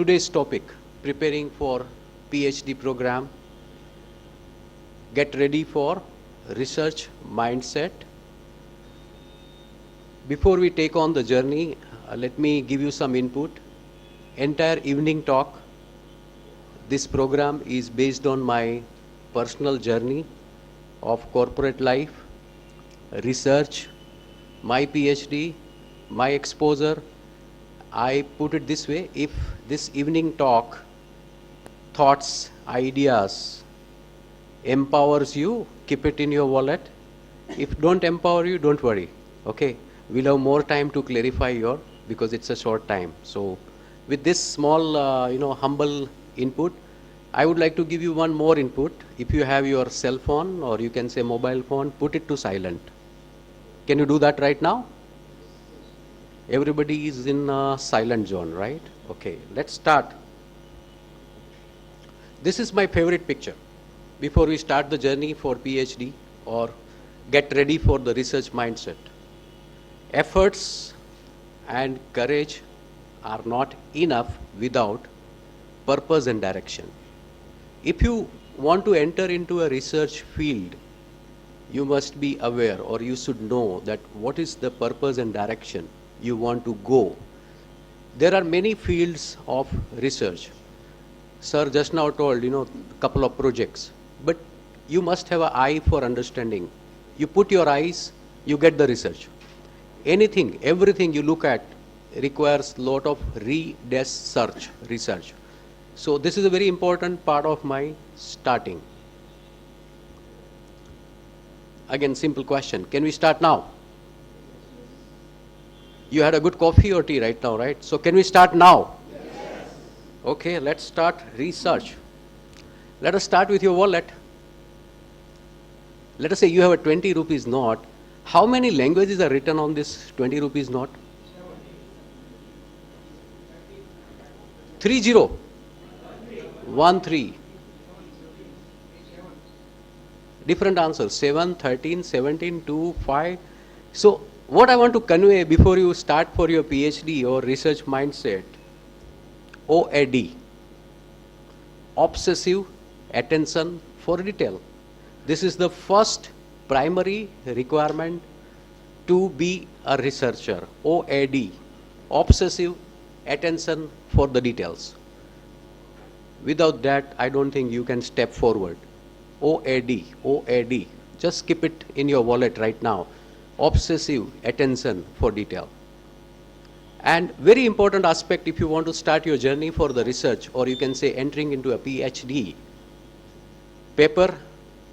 Today's topic, preparing for PhD program, get ready for research mindset. Before we take on the journey, let me give you some input. Entire evening talk, this program is based on my personal journey of corporate life, research, my PhD, my exposure. I put it this way, if this evening talk, thoughts, ideas empowers you, keep it in your wallet. If don't empower you, don't worry. Okay, we'll have more time to clarify your, because it's a short time. So with this small, humble input, I would like to give you one more input. If you have your cell phone or you can say mobile phone, put it to silent. Can you do that right now? Everybody is in a silent zone, right? Okay, let's start. This is my favorite picture. Before we start the journey for PhD or get ready for the research mindset. Efforts and courage are not enough without purpose and direction. If you want to enter into a research field, you must be aware, or you should know, that what is the purpose and direction you want to go. There are many fields of research. Sir just now told, couple of projects, but you must have an eye for understanding. You put your eyes, you get the research. Anything, everything you look at requires lot of research. So this is a very important part of my starting. Again, simple question. Can we start now? You had a good coffee or tea right now, right? So can we start now? Yes. Okay, let's start research. Let us start with your wallet. Let us say you have a 20 rupees note. How many languages are written on this 20 rupees note? 30. 13. Different answers. 7, 13, 17, 2, 5. So what I want to convey before you start for your PhD or research mindset, OAD, obsessive attention for detail. This is the first primary requirement to be a researcher. OAD, obsessive attention for the details. Without that, I don't think you can step forward. OAD, just keep it in your wallet right now. Obsessive attention for detail. And very important aspect if you want to start your journey for the research, or you can say entering into a PhD, paper,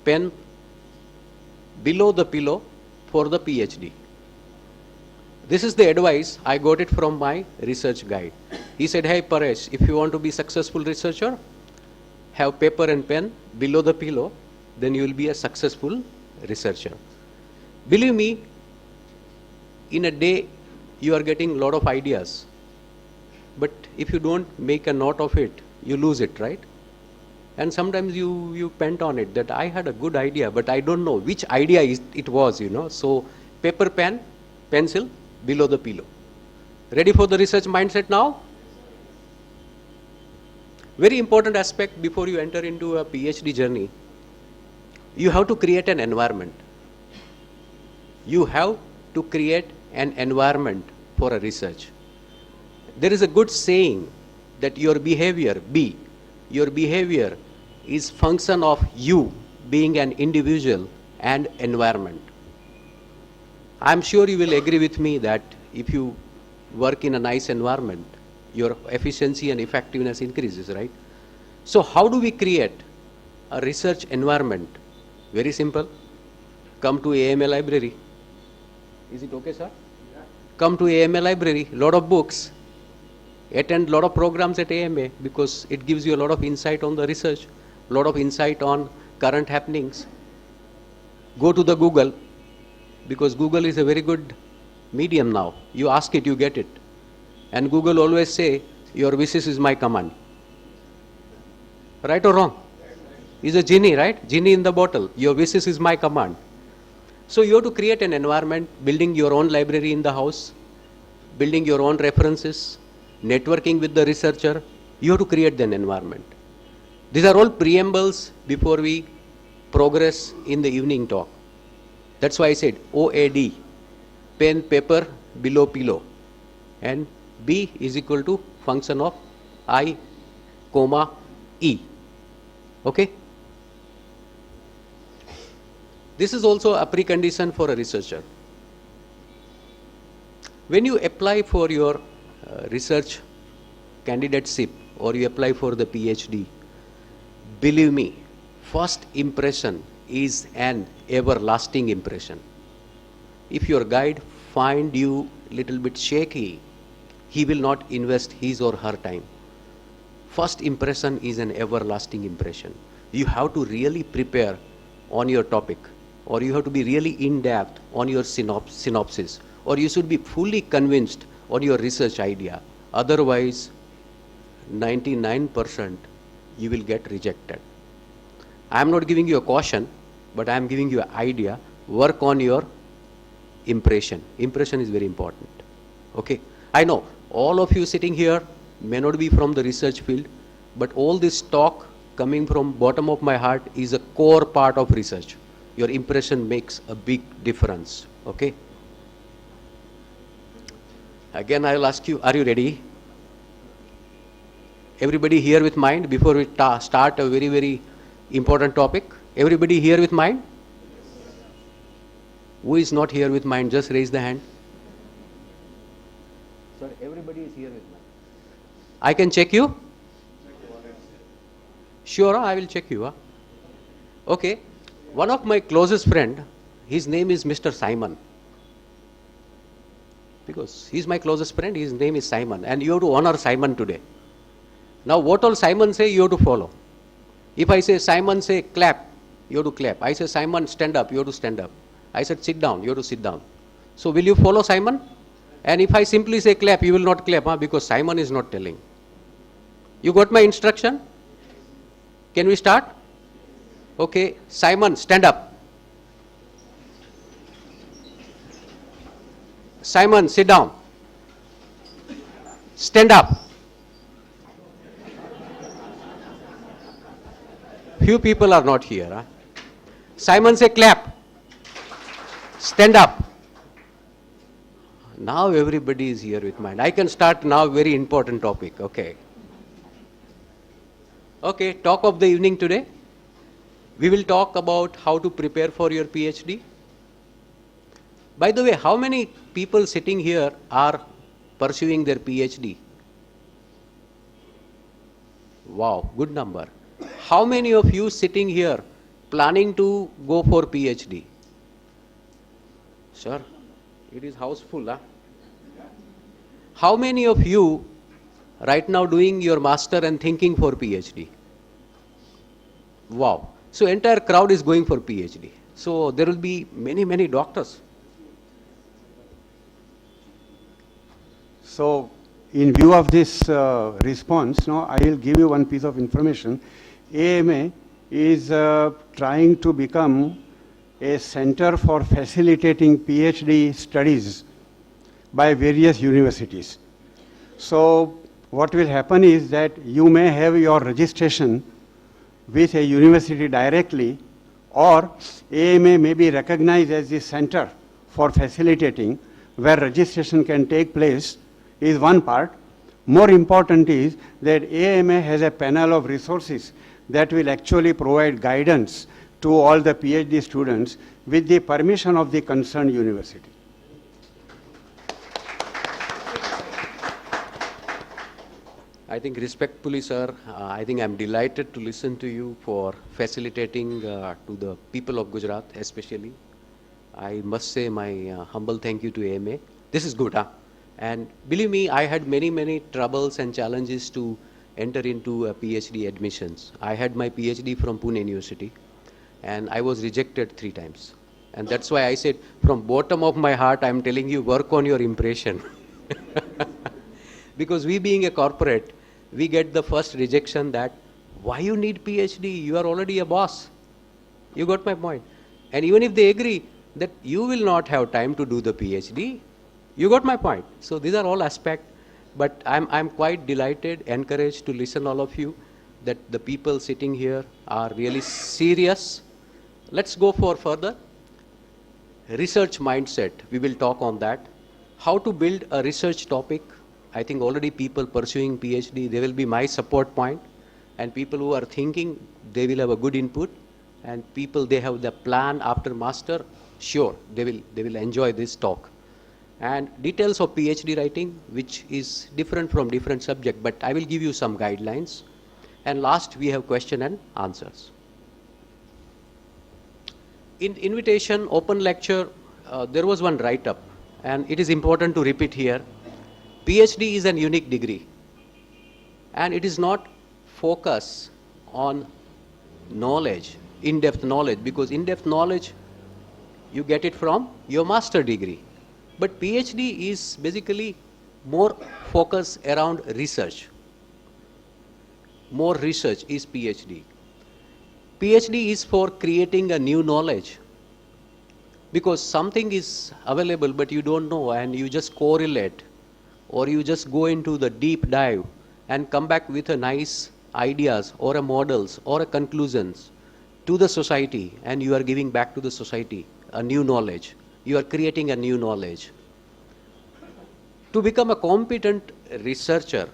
pen, below the pillow for the PhD. This is the advice, I got it from my research guide. He said, hey Paresh, if you want to be successful researcher, have paper and pen below the pillow, then you will be a successful researcher. Believe me, in a day you are getting a lot of ideas, but if you don't make a note of it, you lose it, right? And sometimes you pent on it that I had a good idea, but I don't know which idea it was, So paper, pen, pencil below the pillow. Ready for the research mindset now? Very important aspect before you enter into a PhD journey. You have to create an environment. You have to create an environment for a research. There is a good saying that your behavior is function of you being an individual and environment. I'm sure you will agree with me that if you work in a nice environment, your efficiency and effectiveness increases, right? So how do we create a research environment? Very simple. Come to AMA library. Is it okay, sir? Yeah. Come to AMA library, lot of books. Attend lot of programs at AMA because it gives you a lot of insight on the research, lot of insight on current happenings. Go to the Google, because Google is a very good medium now. You ask it, you get it. And Google always say, your wishes is my command. Right or wrong? He's a genie, right? Genie in the bottle. Your wishes is my command. So you have to create an environment, building your own library in the house, building your own references, networking with the researcher, You have to create an environment. These are all preambles before we progress in the evening talk. That's why I said OAD, pen, paper, below pillow. And B is equal to function of I, comma, E. Okay? This is also a precondition for a researcher. When you apply for your research candidateship or you apply for the PhD, believe me, first impression is an everlasting impression. If your guide find you little bit shaky, he will not invest his or her time. First impression is an everlasting impression. You have to really prepare on your topic, or you have to be really in-depth on your synopsis, or you should be fully convinced on your research idea. Otherwise, 99% you will get rejected. I am not giving you a caution, but I am giving you an idea. Work on your impression. Impression is very important. Okay? I know all of you sitting here may not be from the research field, but all this talk coming from bottom of my heart is a core part of research. Your impression makes a big difference. Okay? Again, I will ask you, are you ready? Everybody here with mind before we start a very, very important topic? Everybody here with mind? Who is not here with mind? Just raise the hand. Sorry, everybody is here with mind. I can check you? Sure, I will check you. Okay. One of my closest friend, his name is Mr. Simon. Because he's my closest friend, his name is Simon. And you have to honor Simon today. Now what all Simon say, you have to follow. If I say Simon say clap, you have to clap. I say Simon stand up, you have to stand up. I said sit down, you have to sit down. So will you follow Simon? And if I simply say clap, you will not clap, because Simon is not telling. You got my instruction? Can we start? Okay, Simon, stand up. Simon, sit down. Stand up. Few people are not here. Simon, say clap. Stand up. Now everybody is here with mind. I can start now, very important topic. Okay. Okay, talk of the evening today. We will talk about how to prepare for your PhD. By the way, how many people sitting here are pursuing their PhD? Wow, good number. How many of you sitting here planning to go for PhD? Sir, it is house full, huh? How many of you right now doing your master and thinking for PhD? Wow. So entire crowd is going for PhD. So there will be many, many doctors. So in view of this response, now I will give you one piece of information. AMA is trying to become a center for facilitating PhD studies by various universities. So what will happen is that you may have your registration with a university directly, or AMA may be recognized as the center for facilitating where registration can take place is one part. More important is that AMA has a panel of resources that will actually provide guidance to all the PhD students with the permission of the concerned university. I think respectfully, sir, I think I'm delighted to listen to you for facilitating to the people of Gujarat especially. I must say my humble thank you to AMA. This is good, huh? And believe me, I had many, many troubles and challenges to enter into PhD admissions. I had my PhD from Pune University and I was rejected 3 times. And that's why I said, from bottom of my heart, I'm telling you, work on your impression. Because we being a corporate, we get the first rejection that, why you need PhD? You are already a boss. You got my point. And even if they agree that you will not have time to do the PhD, you got my point. So these are all aspects. But I'm quite delighted, encouraged to listen all of you, that the people sitting here are really serious. Let's go for further. Research mindset, we will talk on that. How to build a research topic. I think already people pursuing PhD, they will be my support point. And people who are thinking, they will have a good input. And people, they have the plan after master, sure, they will enjoy this talk. And details of PhD writing, which is different from different subject, but I will give you some guidelines. And last, we have question and answers. In invitation, open lecture, there was one write-up, and it is important to repeat here. PhD is an unique degree, and it is not focus on knowledge, in-depth knowledge, because in-depth knowledge, you get it from your master degree. But PhD is basically more focus around research. More research is PhD. PhD is for creating a new knowledge, because something is available but you don't know, and you just correlate, or you just go into the deep dive and come back with a nice ideas or a models or a conclusions to the society, and you are giving back to the society a new knowledge. You are creating a new knowledge. To become a competent researcher,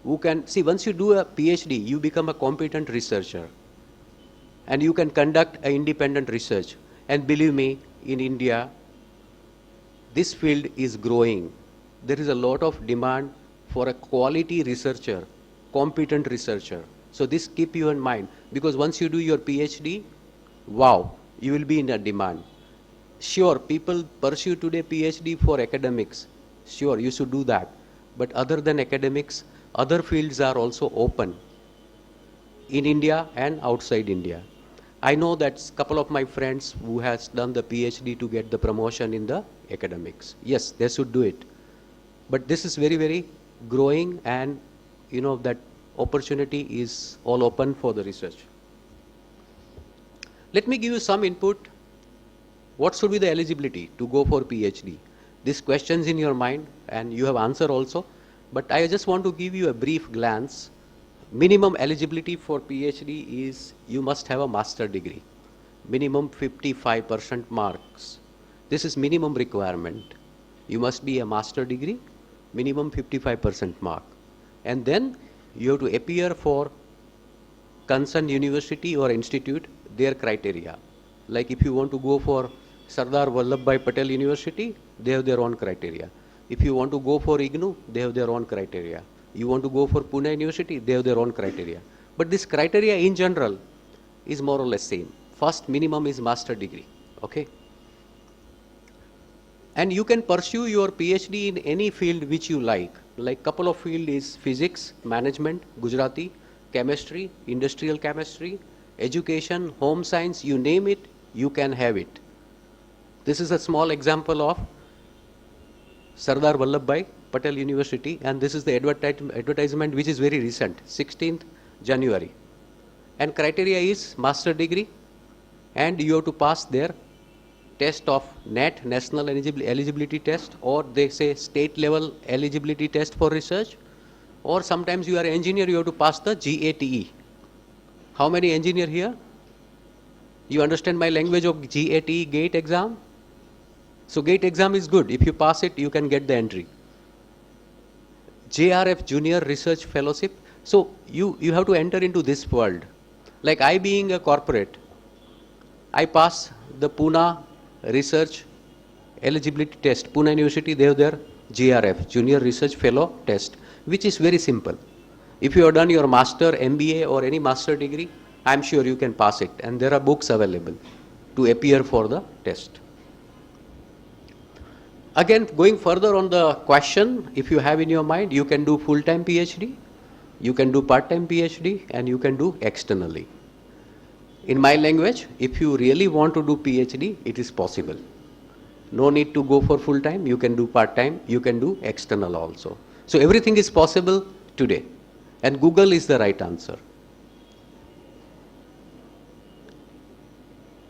who can, see, once you do a PhD, you become a competent researcher. And you can conduct an independent research. And believe me, in India, this field is growing. There is a lot of demand for a quality researcher, competent researcher. So this keep you in mind, because once you do your PhD, wow, you will be in a demand. Sure, people pursue today PhD for academics. Sure, you should do that. But other than academics, other fields are also open in India and outside India. I know that a couple of my friends who has done the PhD to get the promotion in the academics. Yes, they should do it. But this is very, very growing, and you know that opportunity is all open for the research. Let me give you some input. What should be the eligibility to go for PhD? These questions in your mind, and you have answer also, but I just want to give you a brief glance. Minimum eligibility for PhD is you must have a master degree, minimum 55% marks. This is minimum requirement. You must be a master degree, minimum 55% mark. And then you have to appear for concerned university or institute, their criteria. Like if you want to go for Sardar Vallabhbhai Patel University, they have their own criteria. If you want to go for IGNOU, they have their own criteria. You want to go for Pune University, they have their own criteria. But this criteria in general is more or less same. First minimum is master degree, okay? And you can pursue your PhD in any field which you like. Like couple of field is physics, management, Gujarati, chemistry, industrial chemistry, education, home science, you name it, you can have it. This is a small example of Sardar Vallabhbhai Patel University, and this is the advertisement which is very recent, 16th January. And criteria is master degree, and you have to pass their test of NET, National Eligibility Test, or they say state level eligibility test for research, or sometimes you are an engineer, you have to pass the GATE. How many engineer here? You understand my language of GATE, GATE exam? So GATE exam is good. If you pass it, you can get the entry. JRF, Junior Research Fellowship. So you have to enter into this world. Like I being a corporate, I pass the Pune Research Eligibility Test. Pune University, they have their JRF, Junior Research Fellow Test, which is very simple. If you have done your master, MBA or any master degree, I am sure you can pass it. And there are books available to appear for the test. Again, going further on the question, if you have in your mind, you can do full-time PhD, you can do part-time PhD, and you can do externally. In my language, if you really want to do PhD, it is possible. No need to go for full-time, you can do part-time, you can do external also. So everything is possible today, and Google is the right answer.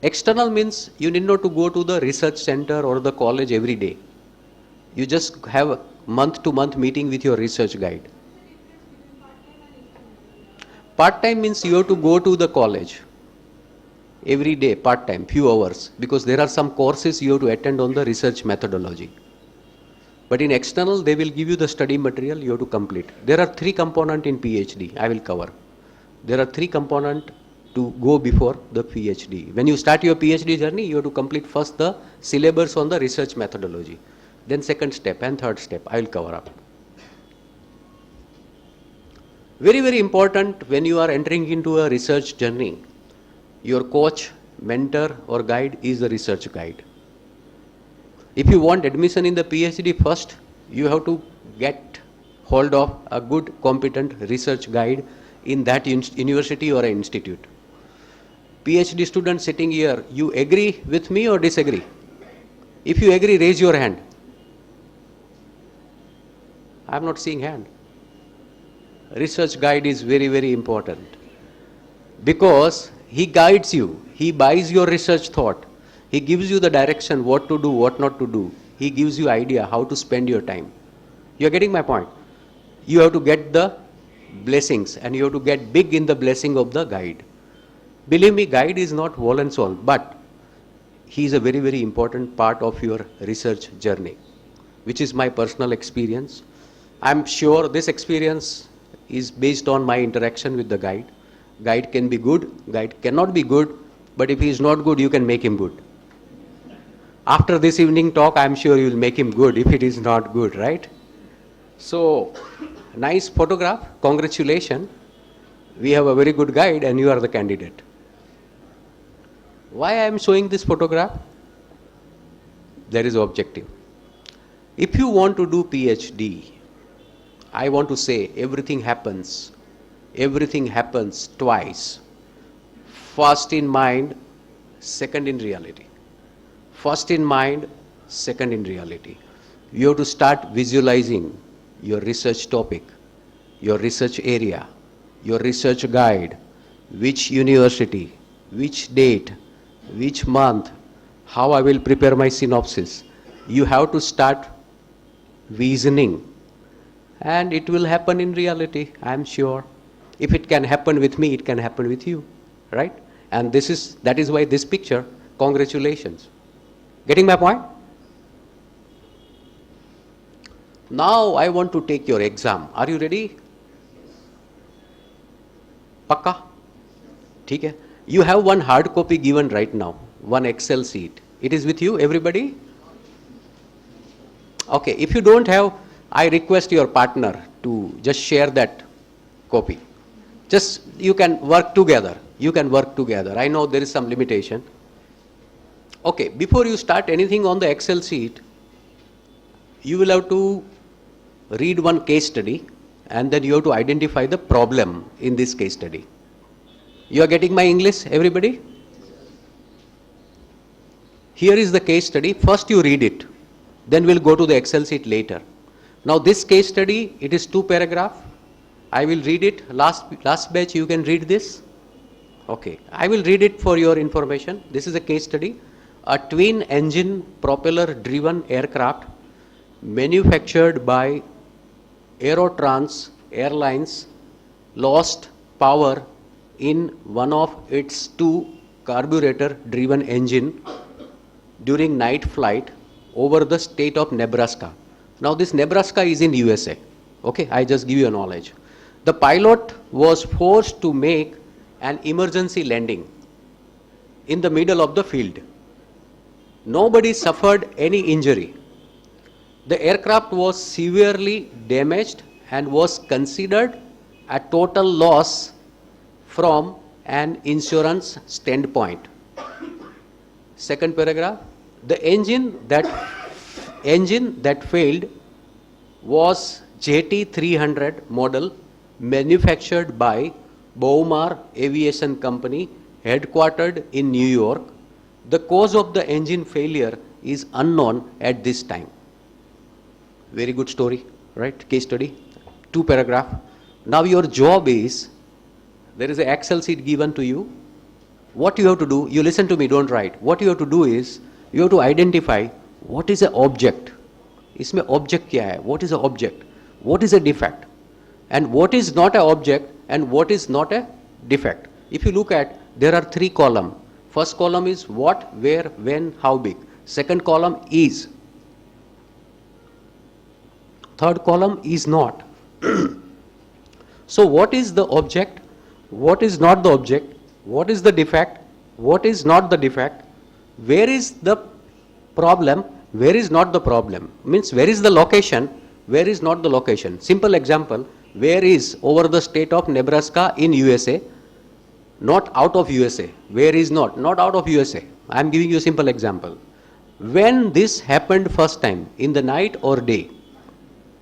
External means you need not to go to the research center or the college every day. You just have a month-to-month meeting with your research guide. Part-time means you have to go to the college every day, part-time, few hours, because there are some courses you have to attend on the research methodology. But in external, they will give you the study material you have to complete. There are 3 components in PhD, I will cover. There are 3 components to go before the PhD. When you start your PhD journey, you have to complete first the syllabus on the research methodology. Then second step and third step, I will cover up. Very, very important when you are entering into a research journey, your coach, mentor or guide is the research guide. If you want admission in the PhD first, you have to get hold of a good, competent research guide in that university or institute. PhD student sitting here, you agree with me or disagree? If you agree, raise your hand. I am not seeing hand. Research guide is very, very important because he guides you, he buys your research thought, he gives you the direction what to do, what not to do, he gives you idea how to spend your time. You are getting my point? You have to get the blessings and you have to get big in the blessing of the guide. Believe me, guide is not whole and soul, but he is a very, very important part of your research journey, which is my personal experience. I am sure this experience is based on my interaction with the guide. Guide can be good, guide cannot be good, but if he is not good, you can make him good. After this evening talk, I am sure you will make him good if it is not good, right? So, nice photograph, congratulations. We have a very good guide and you are the candidate. Why I am showing this photograph? There is an objective. If you want to do PhD, I want to say everything happens twice. First in mind, second in reality. First in mind, second in reality. You have to start visualizing your research topic, your research area, your research guide, which university, which date, which month, how I will prepare my synopsis. You have to start visioning. And it will happen in reality, I am sure. If it can happen with me, it can happen with you, right? And that is why this picture, congratulations. Getting my point? Now I want to take your exam. Are you ready? Pakka? ठीक है. You have one hard copy given right now, one Excel sheet. It is with you, everybody? Okay, if you don't have, I request your partner to just share that copy. Just you can work together. You can work together. I know there is some limitation. Okay, before you start anything on the Excel sheet, you will have to read one case study and then you have to identify the problem in this case study. You are getting my English, everybody? Here is the case study. First you read it. Then we'll go to the Excel sheet later. Now this case study, it is 2 paragraphs. I will read it. Last batch you can read this. Okay, I will read it for your information. This is a case study. A twin engine propeller driven aircraft manufactured by Aerotrans Airlines lost power in one of its 2 carburetor driven engine during night flight over the state of Nebraska. Now this Nebraska is in USA. Okay, I just give you a knowledge. The pilot was forced to make an emergency landing in the middle of the field. Nobody suffered any injury. The aircraft was severely damaged and was considered a total loss from an insurance standpoint. Second paragraph, the engine that failed was JT300 model manufactured by Bowmar Aviation Company headquartered in New York. The cause of the engine failure is unknown at this time. Very good story, right? Case study, 2 paragraphs. Now your job is, there is an Excel sheet given to you. What you have to do, you listen to me, don't write. What you have to do is, you have to identify what is an object, इसमें object क्या है, what is a object, what is a defect, and what is not a object and what is not a defect. If you look at, there are 3 columns. First column is what, where, when, how big. Second column is. Third column is not. So what is the object, what is not the object, what is the defect, what is not the defect, where is the problem, where is not the problem, means where is the location, where is not the location. Simple example, where is over the state of Nebraska in USA, not out of USA. Where is not out of USA. I am giving you a simple example. When this happened first time, in the night or day?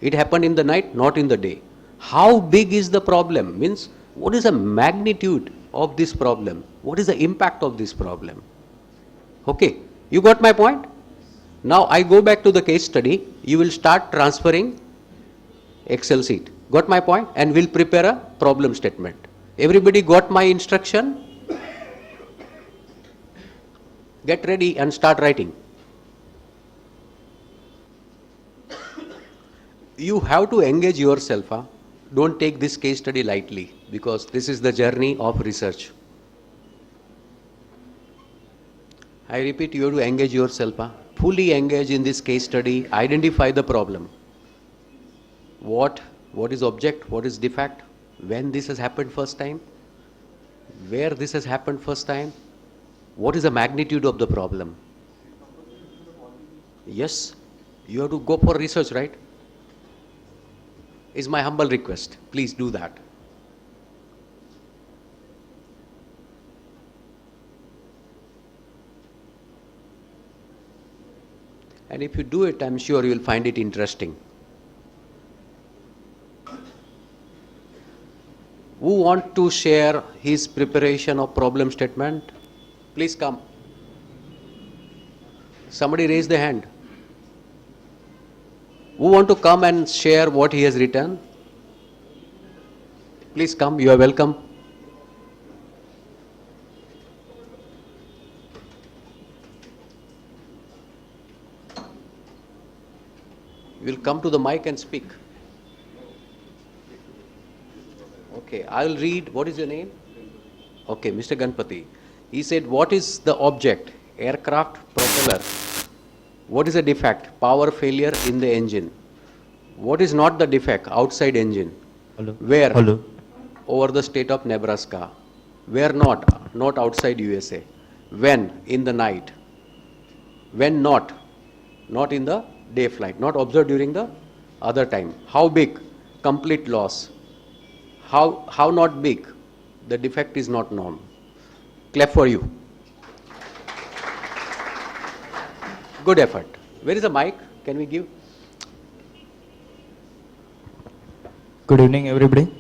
It happened in the night, not in the day. How big is the problem, means what is the magnitude of this problem, what is the impact of this problem. Okay, you got my point? Now I go back to the case study, you will start transferring Excel sheet. Got my point? And we'll prepare a problem statement. Everybody got my instruction? Get ready and start writing. You have to engage yourself. Don't take this case study lightly, because this is the journey of research. I repeat, you have to engage yourself. Fully engage in this case study. Identify the problem. What is object, what is defect, when this has happened first time, where this has happened first time, what is the magnitude of the problem. Yes, you have to go for research, right? Is my humble request. Please do that. And if you do it, I'm sure you will find it interesting. Who want to share his preparation of problem statement? Please come. Somebody raise the hand. Who want to come and share what he has written? Please come, you are welcome. You will come to the mic and speak. Okay, I will read. What is your name? Okay, Mr. Ganpati. He said, what is the object? Aircraft propeller. What is the defect? Power failure in the engine. What is not the defect? Outside engine. Hello. Where? Hello. Over the state of Nebraska. Where not? Not outside USA. When? In the night. When not? Not in the day flight. Not observed during the other time. How big? Complete loss. How not big? The defect is not known. Clap for you. Good effort. Where is the mic? Can we give? Good evening, everybody.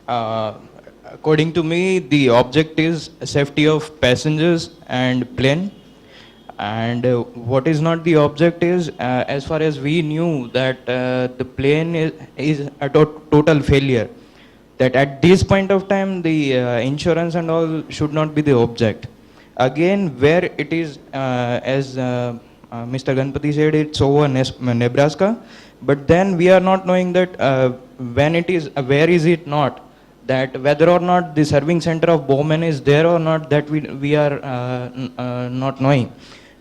According to me, the object is safety of passengers and plane. And what is not the object is, as far as we knew that the plane is a total failure. That at this point of time, the insurance and all should not be the object. Again, where it is, as Mr. Ganpati said, it's over Nebraska, but then we are not knowing that when it is, where is it not, that whether or not the serving center of Bowman is there or not, that we are not knowing.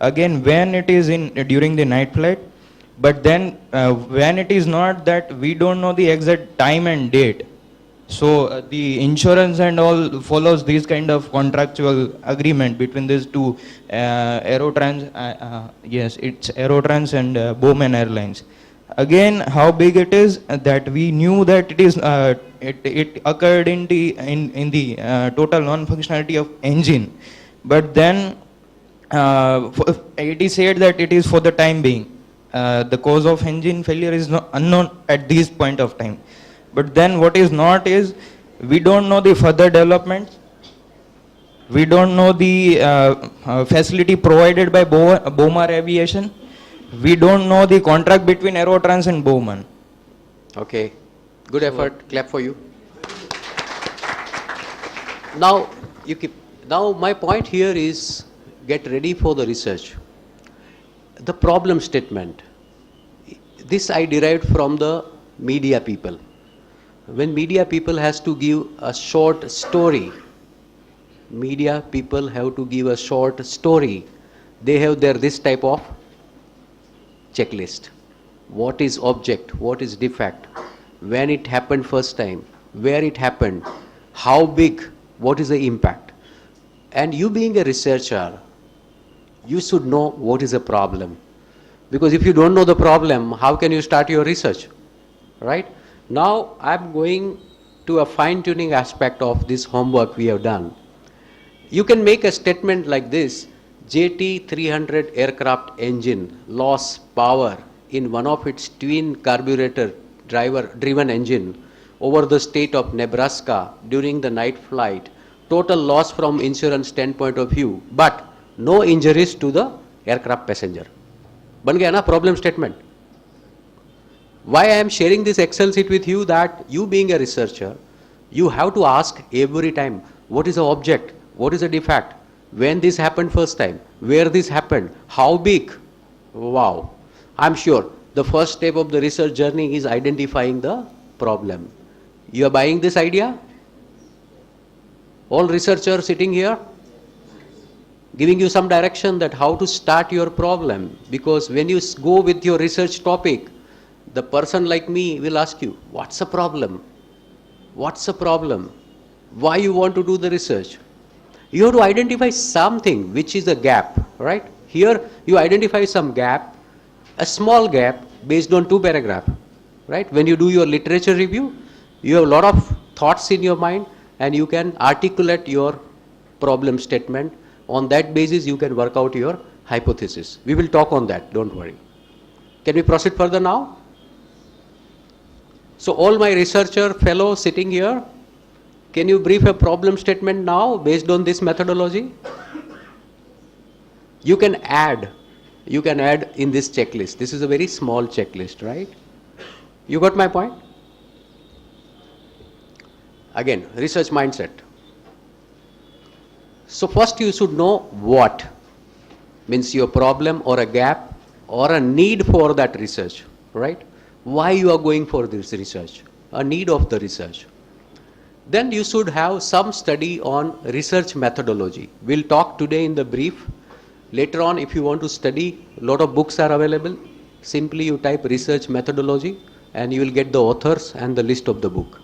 Again, when it is in during the night flight, but then when it is not, that we don't know the exact time and date. So the insurance and all follows this kind of contractual agreement between these two, Aerotrans, yes, it's Aerotrans and Bowman Airlines. Again, how big it is, that we knew that it is, it occurred in the total non-functionality of engine, but then it is said that it is for the time being. The cause of engine failure is unknown at this point of time. But then what is not is, we don't know the further developments. We don't know the facility provided by Bowmar Aviation. We don't know the contract between Aerotrans and Bowman. Okay, good effort. Clap for you. Now, my point here is, get ready for the research. The problem statement. this I derived from the media people. When media people has to give a short story, media people have to give a short story, they have their this type of checklist. What is object, what is defect, when it happened first time, where it happened, how big, what is the impact. And you being a researcher, you should know what is the problem. Because if you don't know the problem, how can you start your research? Right? Now I'm going to a fine-tuning aspect of this homework we have done. You can make a statement like this: JT300 aircraft engine lost power in one of its twin carburetor driven engine over the state of Nebraska during the night flight. Total loss from insurance standpoint of view, but no injuries to the aircraft passenger. बन गया ना problem statement. Why I am sharing this Excel sheet with you, that you being a researcher, you have to ask every time, what is the object, what is the defect, when this happened first time, where this happened, how big. Wow. I'm sure the first step of the research journey is identifying the problem. You are buying this idea? All researchers sitting here? Giving you some direction that how to start your problem. Because when you go with your research topic, the person like me will ask you, what's the problem? What's the problem? Why you want to do the research? You have to identify something which is a gap, right? Here you identify some gap, a small gap based on 2 paragraphs, right? When you do your literature review, you have a lot of thoughts in your mind and you can articulate your problem statement. On that basis, you can work out your hypothesis. We will talk on that, don't worry. Can we proceed further now? So all my researcher fellows sitting here, can you brief a problem statement now based on this methodology? You can add in this checklist. This is a very small checklist, right? You got my point? Again, research mindset. So first you should know what, means your problem or a gap or a need for that research, right? Why you are going for this research, a need of the research. Then you should have some study on research methodology. We'll talk today in the brief. Later on, if you want to study, a lot of books are available. Simply you type research methodology and you will get the authors and the list of the book.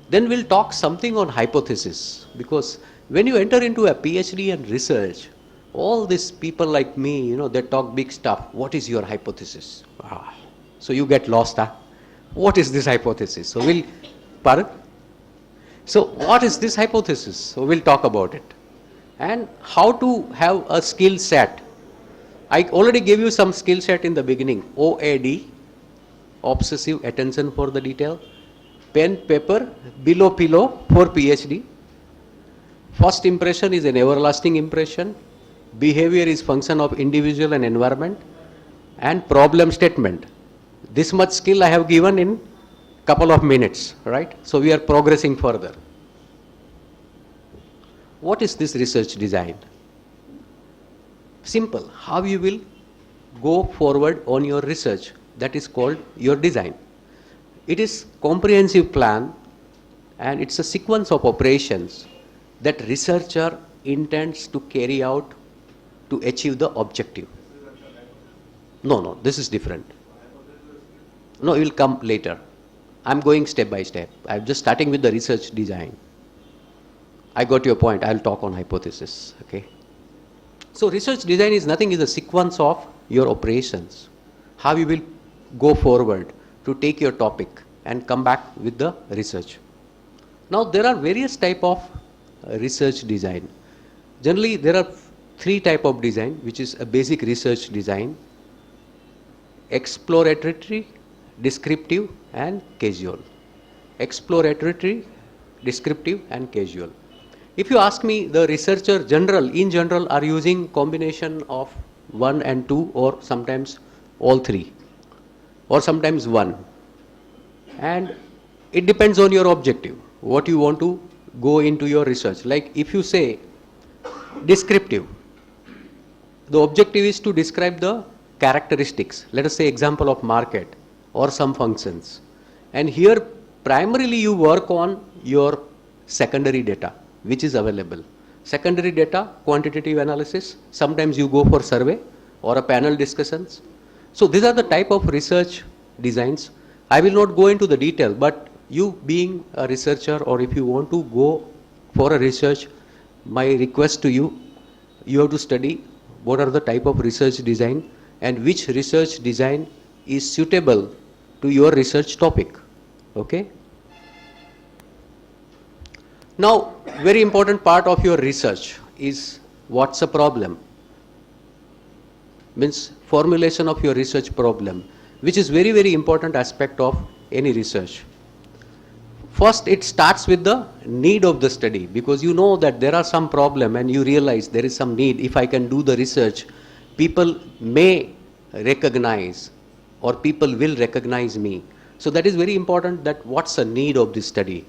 Then we'll talk something on hypothesis, because when you enter into a PhD and research, all these people like me, they talk big stuff. What is your hypothesis? So you get lost, huh? What is this hypothesis? So pardon? So what is this hypothesis? So we'll talk about it. And how to have a skill set. I already gave you some skill set in the beginning. OAD, obsessive attention for the detail. Pen, paper, below pillow for PhD. First impression is an everlasting impression. Behavior is function of individual and environment. And problem statement. This much skill I have given in couple of minutes, right? So we are progressing further. What is this research design? Simple. How you will go forward on your research. That is called your design. It is comprehensive plan and it's a sequence of operations that researcher intends to carry out to achieve the objective. No, this is different. No, it will come later. I'm going step by step. I'm just starting with the research design. I got your point. I'll talk on hypothesis. Okay. So research design is nothing, is a sequence of your operations. How you will go forward to take your topic and come back with the research. Now there are various type of research design. Generally there are 3 type of design, which is a basic research design: exploratory, descriptive and casual. Exploratory, descriptive and casual. If you ask me, the researcher in general are using combination of 1 and 2 or sometimes all 3 or sometimes 1. And it depends on your objective, what you want to go into your research. Like if you say descriptive, the objective is to describe the characteristics, let us say example of market or some functions. And here primarily you work on your secondary data which is available. Secondary data, quantitative analysis, sometimes you go for survey or a panel discussions. So these are the type of research designs. I will not go into the detail, but you being a researcher, or if you want to go for a research, my request to you, you have to study what are the type of research design and which research design is suitable to your research topic. Okay? Now, very important part of your research is what's a problem? Means formulation of your research problem, which is very, very important aspect of any research. First, it starts with the need of the study, because you know that there are some problem and you realize there is some need. If I can do the research, people may recognize or people will recognize me. So that is very important, that what's the need of this study.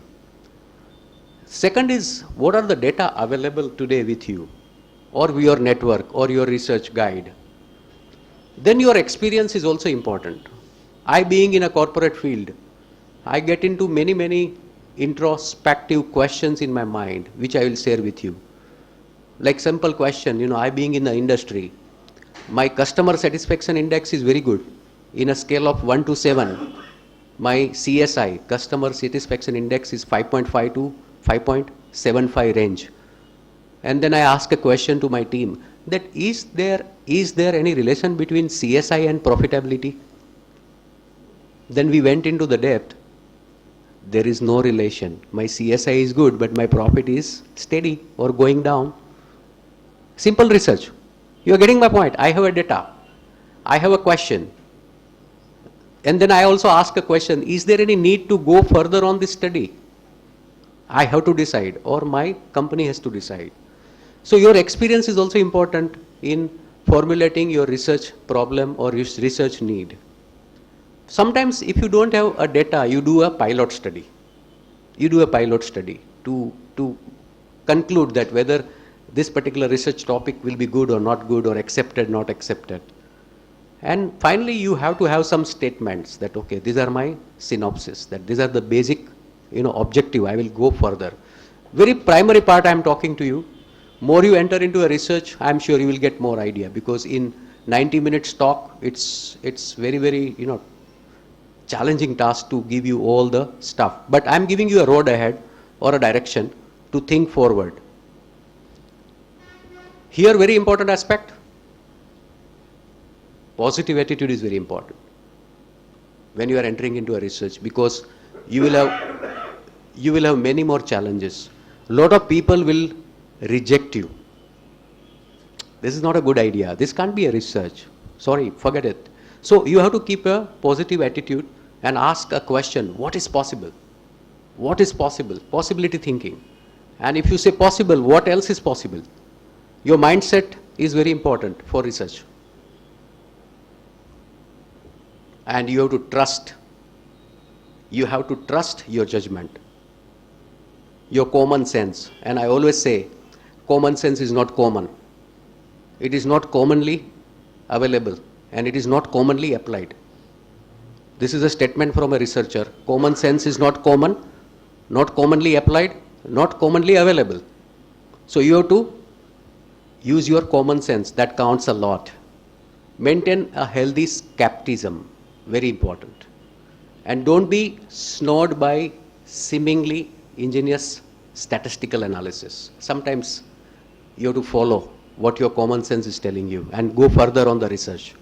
Second is, what are the data available today with you or your network or your research guide. Then your experience is also important. I being in a corporate field, I get into many introspective questions in my mind, which I will share with you. Like simple question, I being in the industry, my customer satisfaction index is very good. In a scale of 1 to 7, my CSI, customer satisfaction index, is 5.5 to 5.75 range. And then I ask a question to my team that is there any relation between CSI and profitability? Then we went into the depth. There is no relation. My CSI is good, but my profit is steady or going down. Simple research. You are getting my point. I have a data. I have a question. And then I also ask a question, is there any need to go further on this study? I have to decide, or my company has to decide. So your experience is also important in formulating your research problem or research need. Sometimes if you don't have a data, you do a pilot study. You do a pilot study to conclude that whether this particular research topic will be good or not good, or accepted, not accepted. And finally, you have to have some statements that, okay, these are my synopsis, that these are the basic, objective. I will go further. Very primary part I am talking to you. More you enter into a research, I am sure you will get more idea, because in 90 minutes talk, it's very, challenging task to give you all the stuff. But I am giving you a road ahead or a direction to think forward. Here, very important aspect, positive attitude is very important when you are entering into a research, because you will have many more challenges. A lot of people will reject you. This is not a good idea. This can't be a research. Sorry, forget it. So you have to keep a positive attitude and ask a question, what is possible? What is possible? Possibility thinking. And if you say possible, what else is possible? Your mindset is very important for research. And you have to trust. You have to trust your judgment, your common sense. And I always say, common sense is not common. It is not commonly available, and it is not commonly applied. This is a statement from a researcher. Common sense is not common, not commonly applied, not commonly available. So you have to use your common sense. That counts a lot. Maintain a healthy skepticism. Very important. And don't be snowed by seemingly ingenious statistical analysis. Sometimes you have to follow what your common sense is telling you and go further on the research.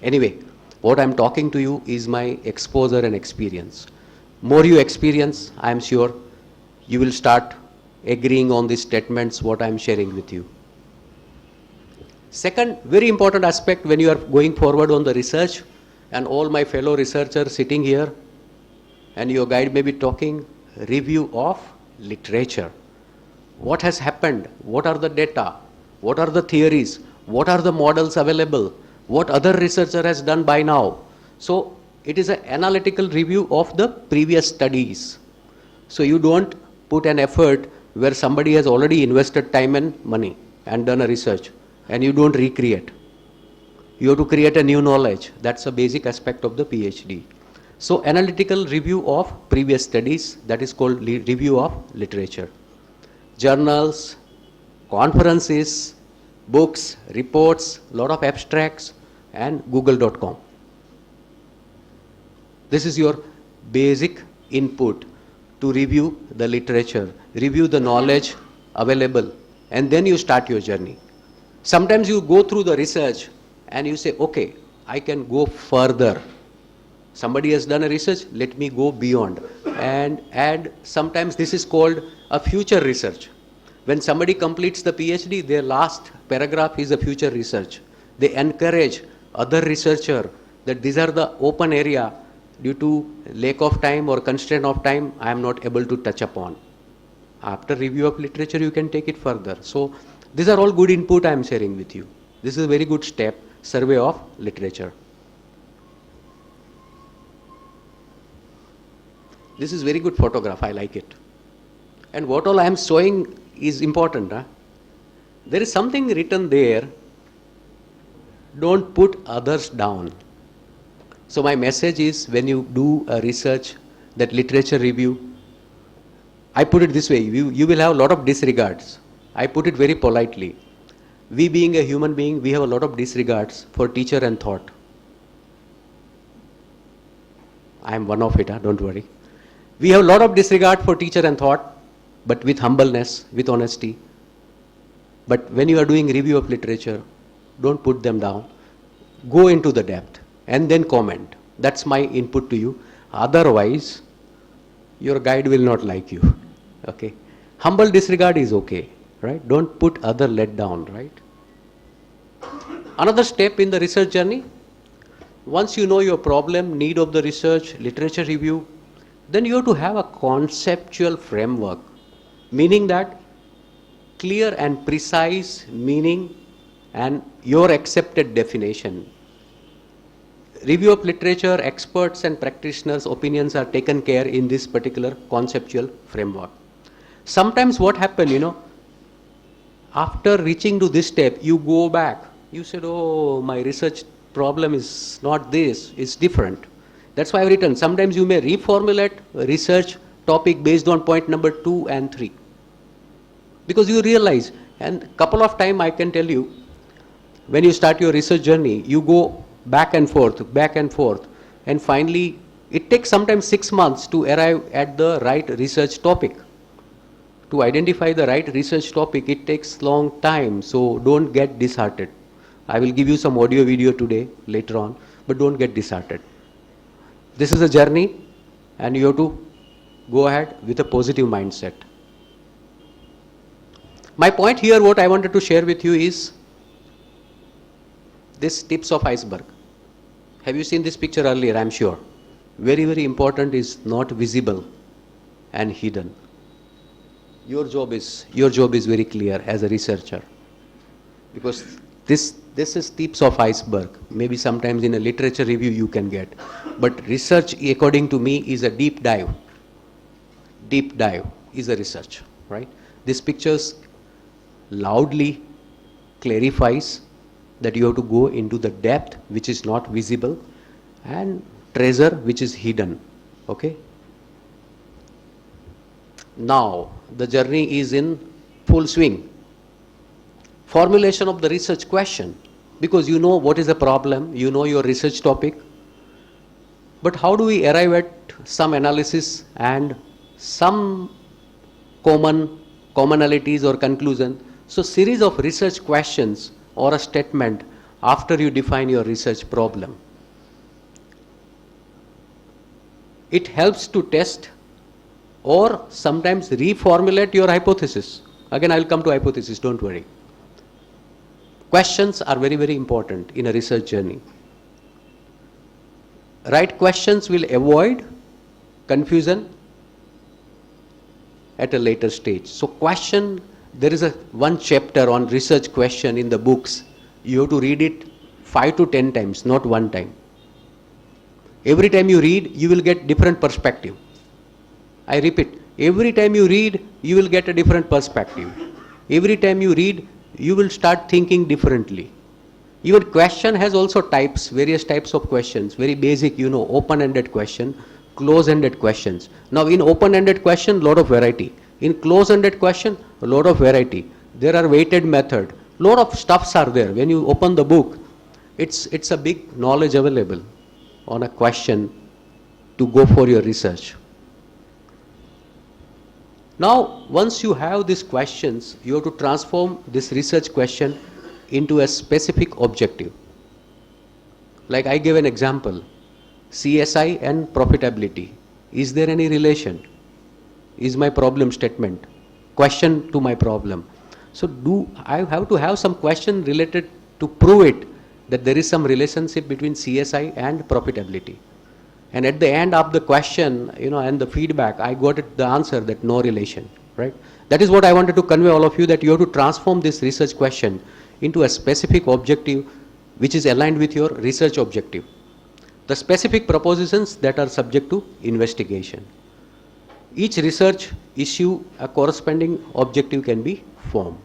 Anyway, what I'm talking to you is my exposure and experience. More you experience, I'm sure you will start agreeing on these statements, what I'm sharing with you. Second, very important aspect when you are going forward on the research, and all my fellow researchers sitting here, and your guide may be talking, review of literature. What has happened? What are the data? What are the theories? What are the models available? What other researcher has done by now? So it is an analytical review of the previous studies. So you don't put an effort where somebody has already invested time and money and done a research, and you don't recreate. You have to create a new knowledge. That's a basic aspect of the PhD. So analytical review of previous studies, that is called review of literature. Journals, conferences, books, reports, lot of abstracts, and google.com. This is your basic input to review the literature, review the knowledge available, and then you start your journey. Sometimes you go through the research and you say, okay, I can go further. Somebody has done a research, let me go beyond. And sometimes this is called a future research. When somebody completes the PhD, their last paragraph is a future research. They encourage other researcher that these are the open area. Due to lack of time or constraint of time, I am not able to touch upon. After review of literature, you can take it further. So these are all good input I am sharing with you. This is a very good step, survey of literature. This is very good photograph, I like it. And what all I am showing is important. There is something written there, don't put others down. So my message is, when you do a research, that literature review, I put it this way, you will have a lot of disregards. I put it very politely. We being a human being, we have a lot of disregards for teacher and thought. I am one of it, don't worry. We have a lot of disregard for teacher and thought, but with humbleness, with honesty. But when you are doing review of literature, don't put them down. Go into the depth and then comment. That's my input to you. Otherwise, your guide will not like you. Okay? Humble disregard is okay, right? Don't put other let down, right? Another step in the research journey, once you know your problem, need of the research, literature review, then you have to have a conceptual framework, meaning that clear and precise meaning and your accepted definition. Review of literature, experts and practitioners' opinions are taken care in this particular conceptual framework. Sometimes what happens, after reaching to this step, you go back. You said, oh, my research problem is not this, it's different. That's why I've written, sometimes you may reformulate a research topic based on point number 2 and 3. Because you realize, and couple of times I can tell you, when you start your research journey, you go back and forth, and finally, it takes sometimes 6 months to arrive at the right research topic. To identify the right research topic, it takes long time, so don't get disheartened. I will give you some audio video today, later on, but don't get disheartened. This is a journey, and you have to go ahead with a positive mindset. My point here, what I wanted to share with you is this tips of iceberg. Have you seen this picture earlier? I'm sure. Very, very important is not visible and hidden. Your job is very clear as a researcher, because this is tips of iceberg. Maybe sometimes in a literature review you can get, but research, according to me, is a deep dive. Deep dive is a research, right? These pictures loudly clarifies that you have to go into the depth which is not visible and treasure which is hidden. Okay? Now the journey is in full swing. Formulation of the research question, because you know what is the problem, you know your research topic, but how do we arrive at some analysis and some commonalities or conclusion? So series of research questions or a statement after you define your research problem. It helps to test or sometimes reformulate your hypothesis. Again, I will come to hypothesis, don't worry. Questions are very, very important in a research journey. Right questions will avoid confusion at a later stage. So question, there is one chapter on research question in the books. You have to read it 5 to 10 times, not one time. Every time you read, you will get different perspective. I repeat, every time you read, you will get a different perspective. Every time you read, you will start thinking differently. Even question has also types, various types of questions, very basic, you know, open-ended question, close-ended questions. Now in open-ended question, lot of variety. In close-ended question, a lot of variety. There are weighted method, lot of stuffs are there. When you open the book, it's a big knowledge available on a question to go for your research. Now, once you have these questions, you have to transform this research question into a specific objective. Like I gave an example, CSI and profitability. Is there any relation? Is my problem statement? Question to my problem. So do I have to have some question related to prove it that there is some relationship between CSI and profitability? And at the end of the question, you know, and the feedback, I got the answer that no relation, right? That is what I wanted to convey all of you, that you have to transform this research question into a specific objective which is aligned with your research objective. The specific propositions that are subject to investigation. Each research issue, a corresponding objective can be formed.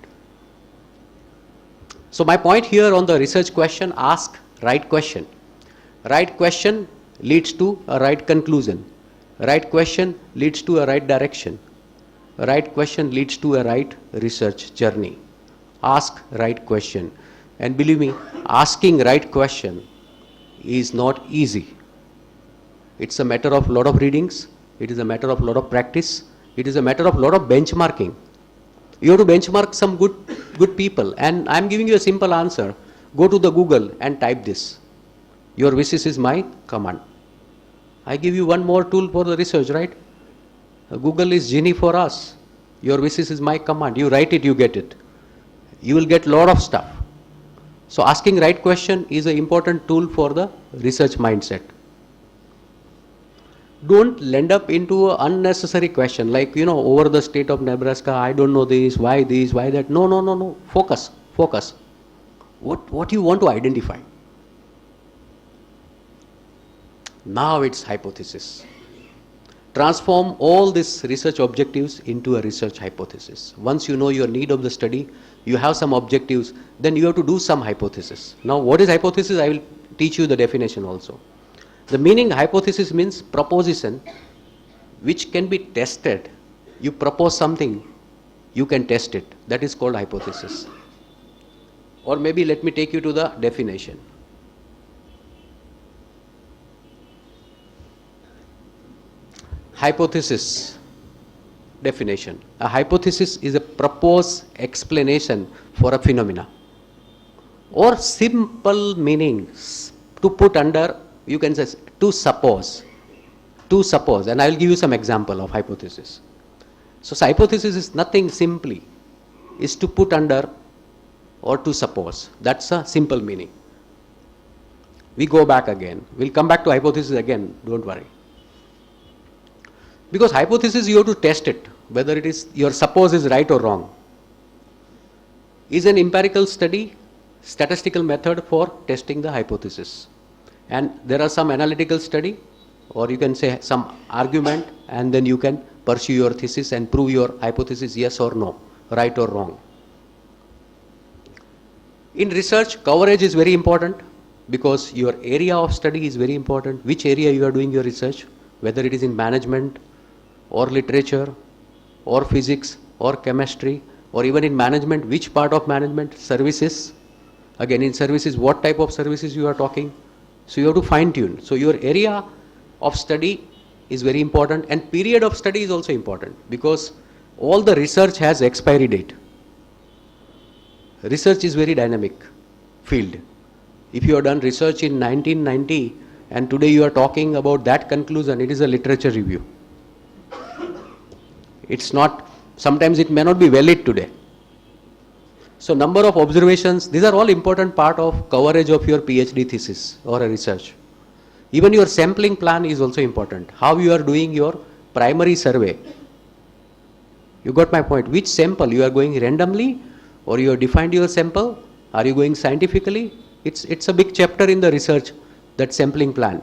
So my point here on the research question, ask right question. Right question leads to a right conclusion. Right question leads to a right direction. Right question leads to a right research journey. Ask right question. And believe me, asking right question is not easy. It's a matter of lot of readings. It is a matter of lot of practice. It is a matter of lot of benchmarking. You have to benchmark some good people. And I'm giving you a simple answer. Go to the Google and type this. Your wishes is my command. I give you one more tool for the research, right? Google is genie for us. Your wishes is my command. You write it, you get it. You will get lot of stuff. So asking right question is an important tool for the research mindset. Don't land up into an unnecessary question like, you know, over the state of Nebraska, I don't know this, why that. No. Focus. What you want to identify. Now it's hypothesis. Transform all these research objectives into a research hypothesis. Once you know your need of the study, you have some objectives, then you have to do some hypothesis. Now what is hypothesis? I will teach you the definition also. The meaning hypothesis means proposition which can be tested. You propose something, you can test it. That is called hypothesis. Or maybe let me take you to the definition. Hypothesis definition. A hypothesis is a proposed explanation for a phenomena, or simple meanings to put under, you can say, to suppose, and I will give you some example of hypothesis. So hypothesis is nothing simply, is to put under or to suppose. That's a simple meaning. We go back again. We'll come back to hypothesis again, don't worry. Because hypothesis, you have to test it, whether it is your suppose is right or wrong. Is an empirical study, statistical method for testing the hypothesis. And there are some analytical study, or you can say some argument, and then you can pursue your thesis and prove your hypothesis yes or no, right or wrong. In research, coverage is very important because your area of study is very important. Which area you are doing your research, whether it is in management, or literature, or physics, or chemistry, or even in management, which part of management, services. Again, in services, what type of services you are talking. So you have to fine tune. So your area of study is very important, and period of study is also important because all the research has expiry date. Research is very dynamic field. If you have done research in 1990 and today you are talking about that conclusion, it is a literature review. It's not, sometimes it may not be valid today. So number of observations, these are all important part of coverage of your PhD thesis or a research. Even your sampling plan is also important. How you are doing your primary survey. You got my point. Which sample you are going randomly, or you have defined your sample? Are you going scientifically? It's a big chapter in the research, that sampling plan.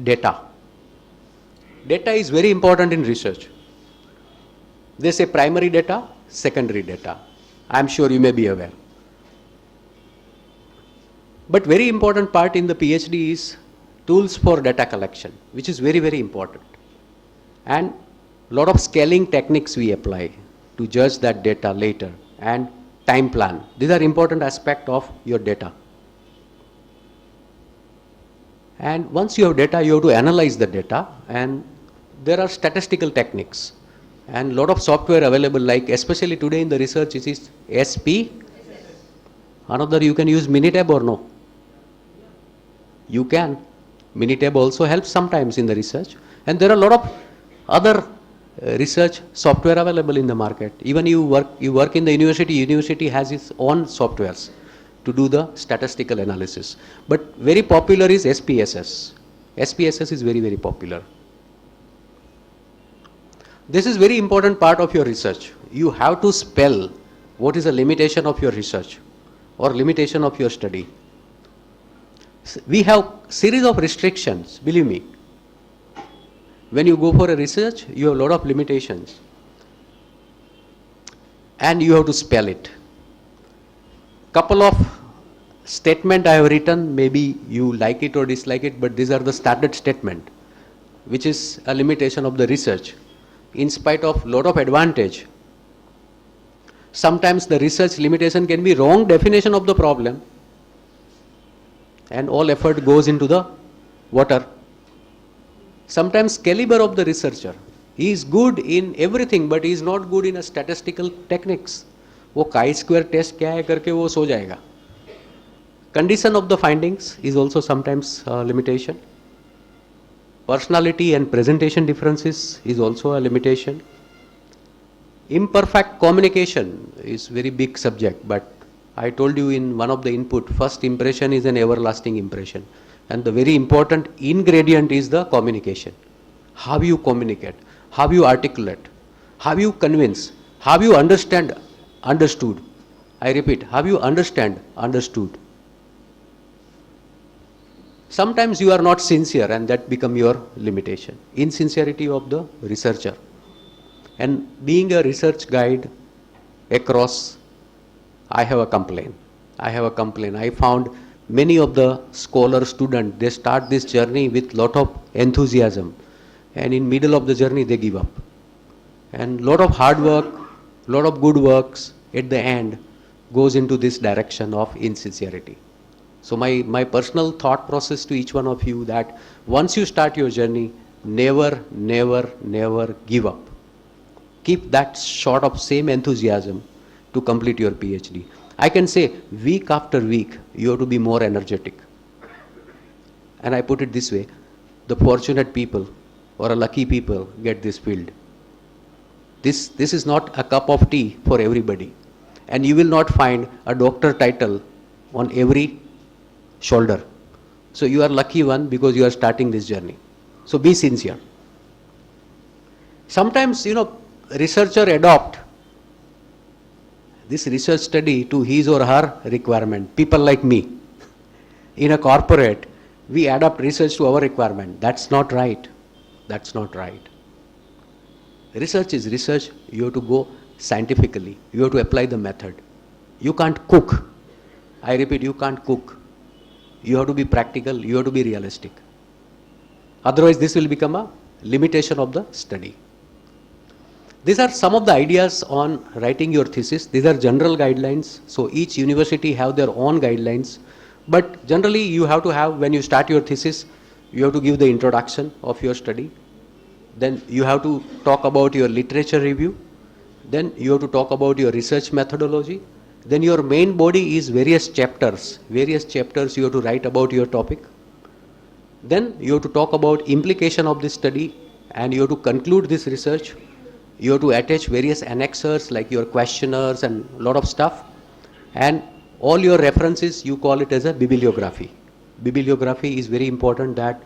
Data. Data is very important in research. They say primary data, secondary data. I'm sure you may be aware. But very important part in the PhD is tools for data collection, which is very, very important. And lot of scaling techniques we apply to judge that data later, and time plan. These are important aspects of your data. And once you have data, you have to analyze the data, and there are statistical techniques and lot of software available, like especially today in the research it is SP. Another, you can use Minitab or no? You can. Minitab also helps sometimes in the research, and there are a lot of other research software available in the market. Even you work in the university has its own softwares to do the statistical analysis. But very popular is SPSS. SPSS is very, very popular. This is very important part of your research. You have to spell what is the limitation of your research or limitation of your study. We have series of restrictions, believe me. When you go for a research, you have a lot of limitations. And you have to spell it. Couple of statement I have written, maybe you like it or dislike it, but these are the standard statement, which is a limitation of the research. In spite of lot of advantage, sometimes the research limitation can be wrong definition of the problem, and all effort goes into the water. Sometimes caliber of the researcher, he is good in everything, but he is not good in a statistical techniques. वो chi-square test क्या है करके वो सो जाएगा. Condition of the findings is also sometimes a limitation. Personality and presentation differences is also a limitation. Imperfect communication is very big subject, but I told you in one of the input, first impression is an everlasting impression. And the very important ingredient is the communication. How you communicate, how you articulate, how you convince, how you understood. I repeat, how you understood. Sometimes you are not sincere, and that become your limitation. Insincerity of the researcher. And being a research guide across, I have a complaint. I found many of the scholar students, they start this journey with lot of enthusiasm, and in middle of the journey they give up. And lot of hard work, lot of good works at the end goes into this direction of insincerity. So my personal thought process to each one of you, that once you start your journey, never give up. Keep that sort of same enthusiasm to complete your PhD. I can say week after week, you have to be more energetic. And I put it this way, the fortunate people or a lucky people get this field. This is not a cup of tea for everybody. And you will not find a doctor title on every shoulder. So you are lucky one because you are starting this journey. So be sincere. Sometimes, researcher adopt this research study to his or her requirement. People like me, in a corporate, we adapt research to our requirement. That's not right. Research is research. You have to go scientifically. You have to apply the method. You can't cook. I repeat, you can't cook. You have to be practical. You have to be realistic. Otherwise, this will become a limitation of the study. These are some of the ideas on writing your thesis. These are general guidelines. So each university have their own guidelines. But generally you have to have, when you start your thesis, you have to give the introduction of your study. Then you have to talk about your literature review. Then you have to talk about your research methodology. Then your main body is various chapters. Various chapters you have to write about your topic. Then you have to talk about implication of this study, and you have to conclude this research. You have to attach various annexures like your questionnaires and a lot of stuff. And all your references, you call it as a bibliography. Bibliography is very important, that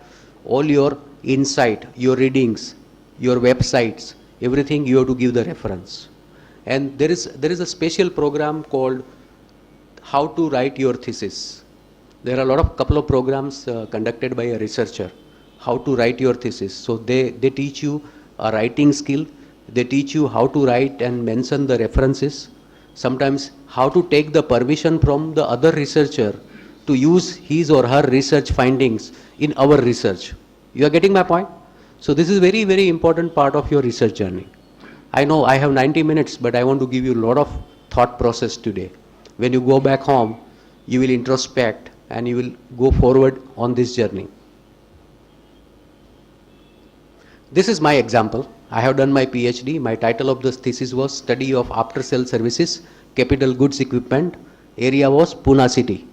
all your insight, your readings, your websites, everything you have to give the reference. And there is a special program called How to Write Your Thesis. There are a couple of programs conducted by a researcher, how to write your thesis. So they teach you a writing skill, They teach you how to write and mention the references. Sometimes how to take the permission from the other researcher to use his or her research findings in our research. You are getting my point? So this is very, very important part of your research journey. I know I have 90 minutes, but I want to give you a lot of thought process today. When you go back home, you will introspect and you will go forward on this journey. This is my example. I have done my PhD. My title of this thesis was Study of After Sale Services, Capital Goods Equipment. Area was Pune city.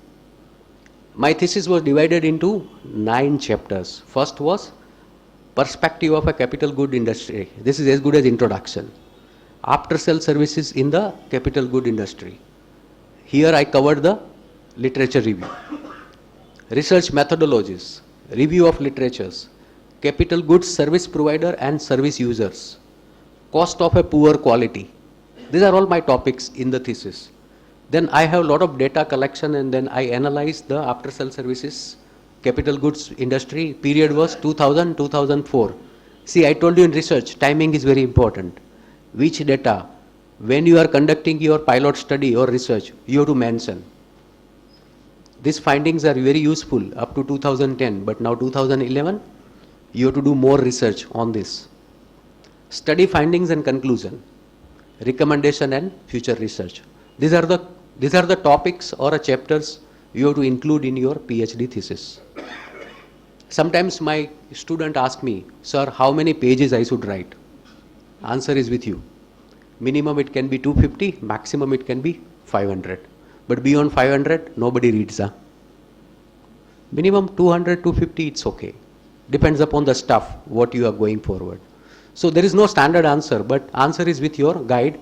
My thesis was divided into 9 chapters. First was Perspective of a Capital Good Industry. This is as good as introduction. After sale services in the capital good industry. Here I covered the literature review. Research methodologies, review of literatures, capital goods service provider and service users, cost of a poor quality. These are all my topics in the thesis. Then I have a lot of data collection and then I analyze the after sale services capital goods industry. Period was 2000-2004. See, I told you in research, timing is very important. Which data, when you are conducting your pilot study or research, you have to mention. These findings are very useful up to 2010, but now 2011, you have to do more research on this. Study findings and conclusion, recommendation and future research. These are the topics or chapters you have to include in your PhD thesis. Sometimes my student asks me, sir, how many pages I should write? Answer is with you. Minimum it can be 250, maximum it can be 500. But beyond 500, nobody reads. Minimum 200, 250, it's okay. Depends upon the stuff, what you are going forward. So there is no standard answer, but answer is with your guide.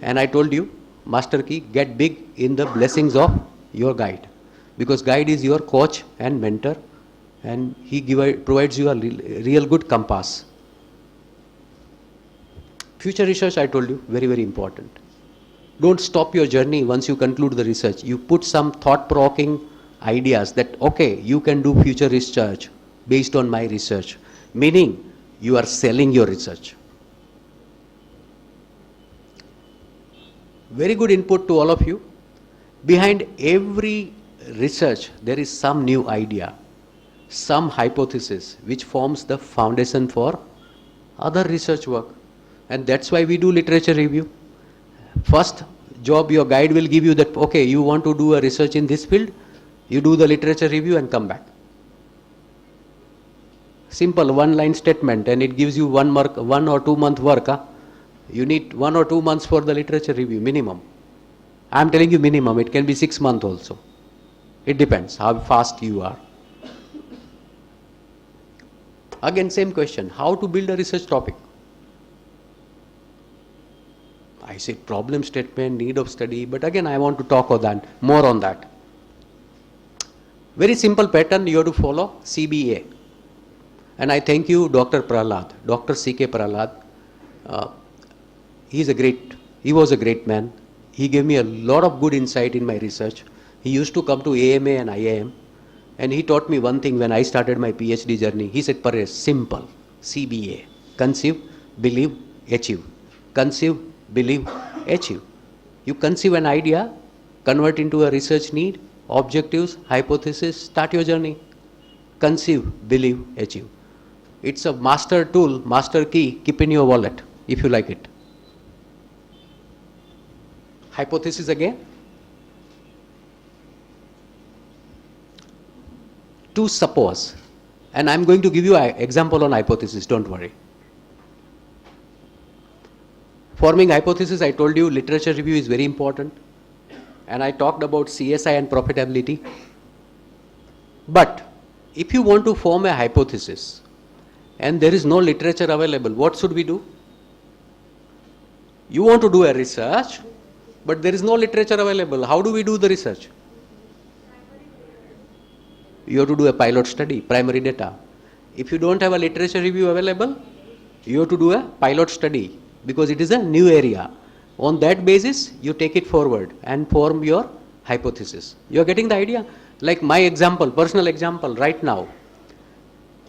And I told you, Master Key, get big in the blessings of your guide. Because guide is your coach and mentor, and he provides you a real good compass. Future research, I told you, very, very important. Don't stop your journey once you conclude the research. You put some thought-provoking ideas that, okay, you can do future research based on my research. Meaning, you are selling your research. Very good input to all of you. Behind every research, there is some new idea, some hypothesis which forms the foundation for other research work. And that's why we do literature review. First job, your guide will give you that, okay, you want to do a research in this field, you do the literature review and come back. Simple one-line statement, and it gives you 1 or 2 month work. You need 1 or 2 months for the literature review, minimum. I am telling you minimum, it can be 6 months also. It depends how fast you are. Again, same question, how to build a research topic? I said problem statement, need of study, but again I want to talk on that, more on that. Very simple pattern you have to follow, CBA. And I thank you, Dr. Prahlad, Dr. C.K. Prahlad. He was a great man. He gave me a lot of good insight in my research. He used to come to AMA and IIM, and he taught me one thing when I started my PhD journey. He said, Paresh, simple, CBA, conceive, believe, achieve. Conceive, believe, achieve. You conceive an idea, convert into a research need, objectives, hypothesis, start your journey. Conceive, believe, achieve. It's a master tool, master key, keep in your wallet if you like it. Hypothesis again. To suppose, and I'm going to give you an example on hypothesis, don't worry. Forming hypothesis, I told you literature review is very important, and I talked about CSI and profitability. But if you want to form a hypothesis and there is no literature available, what should we do? You want to do a research, but there is no literature available. How do we do the research? You have to do a pilot study, primary data. If you don't have a literature review available, you have to do a pilot study because it is a new area. On that basis, you take it forward and form your hypothesis. You are getting the idea? Like my example, personal example right now.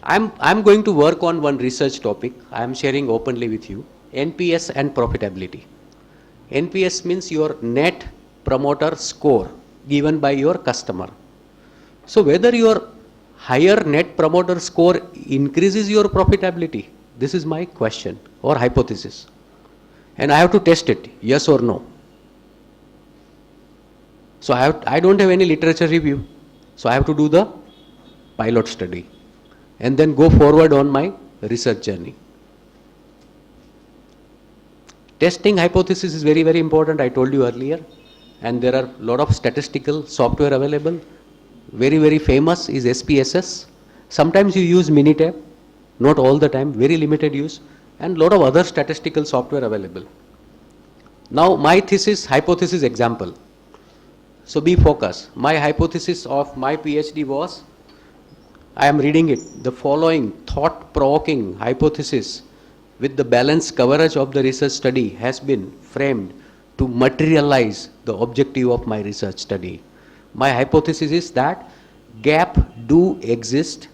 I'm going to work on one research topic. I am sharing openly with you. NPS and profitability. NPS means your net promoter score given by your customer. So whether your higher net promoter score increases your profitability, this is my question or hypothesis. And I have to test it, yes or no. So I don't have any literature review. So I have to do the pilot study and then go forward on my research journey. Testing hypothesis is very, very important, I told you earlier. And there are a lot of statistical software available. Very, very famous is SPSS. Sometimes you use Minitab, not all the time, very limited use, and lot of other statistical software available. Now my thesis, hypothesis example. So be focused. My hypothesis of my PhD was, I am reading it, the following thought-provoking hypothesis with the balanced coverage of the research study has been framed to materialize the objective of my research study. My hypothesis is that gap do exist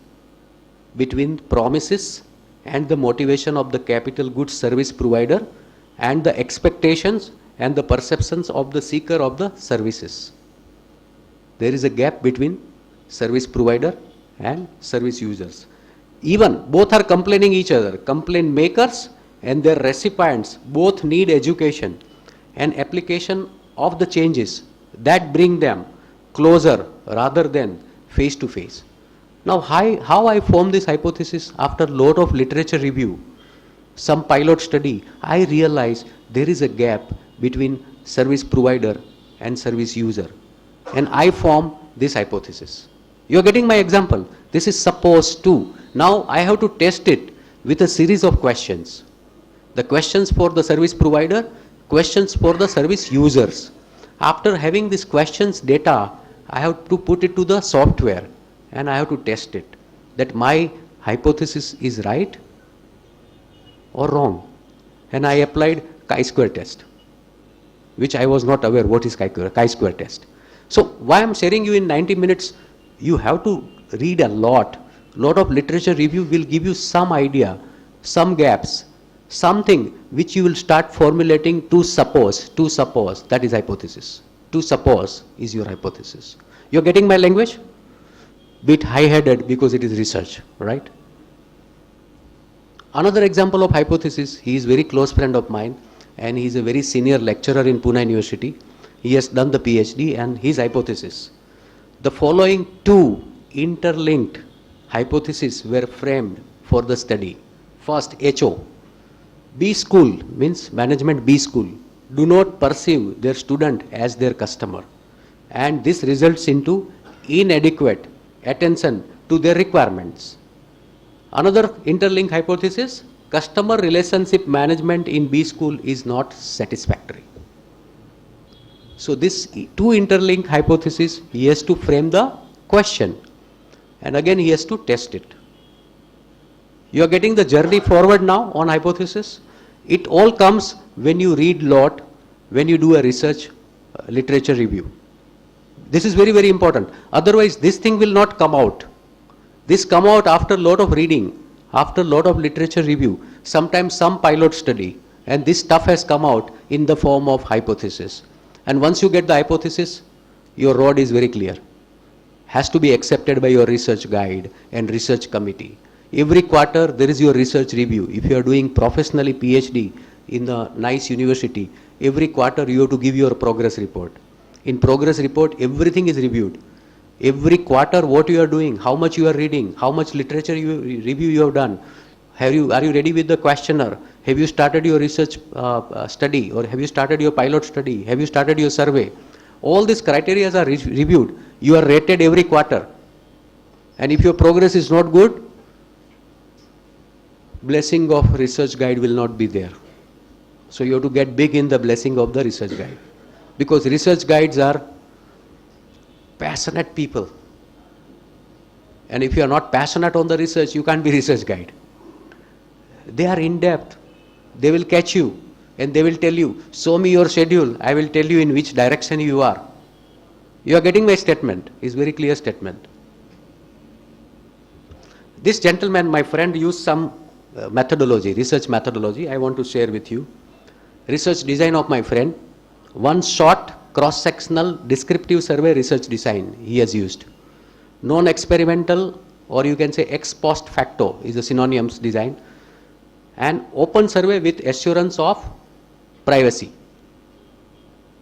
between promises and the motivation of the capital goods service provider and the expectations and the perceptions of the seeker of the services. There is a gap between service provider and service users. Even both are complaining each other. Complaint makers and their recipients both need education and application of the changes that bring them closer rather than face to face. Now how I formed this hypothesis after lot of literature review, some pilot study, I realized there is a gap between service provider and service user. And I form this hypothesis. You are getting my example. This is supposed to. Now I have to test it with a series of questions. The questions for the service provider, questions for the service users. After having these questions data, I have to put it to the software and I have to test it that my hypothesis is right or wrong. And I applied chi-square test, which I was not aware what is chi-square test. So why I am sharing you in 90 minutes, you have to read a lot of literature review will give you some idea, some gaps, something which you will start formulating to suppose, that is hypothesis. To suppose is your hypothesis. You are getting my language? Bit high-headed because it is research, right? Another example of hypothesis, he is very close friend of mine and he is a very senior lecturer in Pune University. He has done the PhD and his hypothesis. The following two interlinked hypotheses were framed for the study. First, HO. B school means management B school do not perceive their student as their customer, and this results into inadequate attention to their requirements. Another interlinked hypothesis, customer relationship management in B school is not satisfactory. So this two interlinked hypotheses, he has to frame the question and again he has to test it. You are getting the journey forward now on hypothesis. It all comes when you read lot, when you do a research literature review. This is very, very important. Otherwise this thing will not come out. This come out after lot of reading, after lot of literature review, sometimes some pilot study, and this stuff has come out in the form of hypothesis. And once you get the hypothesis, your road is very clear. Has to be accepted by your research guide and research committee. Every quarter there is your research review. If you are doing professionally PhD in a nice university, every quarter you have to give your progress report. In progress report, everything is reviewed. Every quarter what you are doing, how much you are reading, how much literature review you have done. Are you ready with the questionnaire? Have you started your research study, or have you started your pilot study? Have you started your survey? All these criteria are reviewed. You are rated every quarter. And if your progress is not good, blessing of research guide will not be there. So you have to get big in the blessing of the research guide. Because research guides are passionate people. And if you are not passionate on the research, you can't be research guide. They are in depth. They will catch you and they will tell you, show me your schedule, I will tell you in which direction you are. You are getting my statement, it's very clear statement. This gentleman, my friend, used some methodology, research methodology, I want to share with you. Research design of my friend, one short cross-sectional descriptive survey research design he has used. Non-experimental, or you can say ex post facto is a synonyms design, and open survey with assurance of privacy.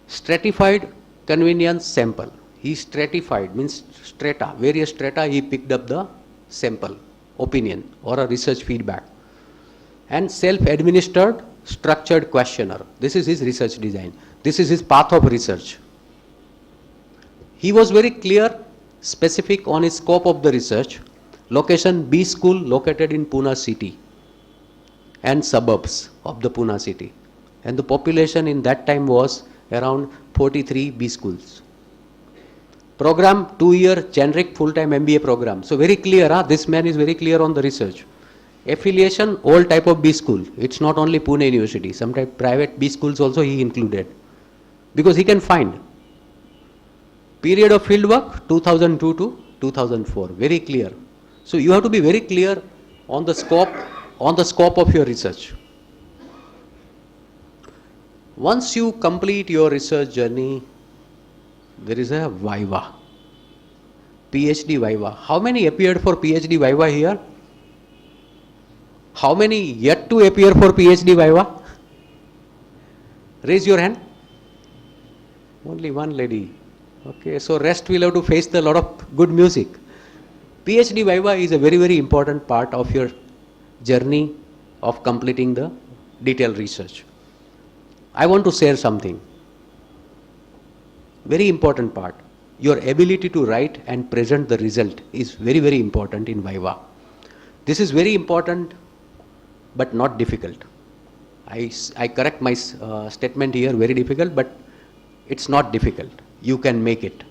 Stratified convenience sample. He stratified, means strata, various strata he picked up the sample, opinion or a research feedback. And self-administered structured questionnaire. This is his research design. This is his path of research. He was very clear, specific on his scope of the research. Location B school located in Pune city and suburbs of the Pune city. And the population in that time was around 43 B schools. Program 2-year generic full-time MBA program. So very clear, this man is very clear on the research. Affiliation, all type of B school. It's not only Pune University, sometimes private B schools also he included. Because he can find. Period of field work 2002 to 2004, very clear. So you have to be very clear on the scope of your research. Once you complete your research journey, there is a Viva, PhD Viva. How many appeared for PhD Viva here? How many yet to appear for PhD Viva? Raise your hand. Only one lady. Okay, so rest will have to face the lot of good music. PhD Viva is a very, very important part of your journey of completing the detailed research. I want to share something. Very important part. Your ability to write and present the result is very, very important in Viva. This is very important but not difficult. I correct my statement here, very difficult, but it's not difficult. You can make it.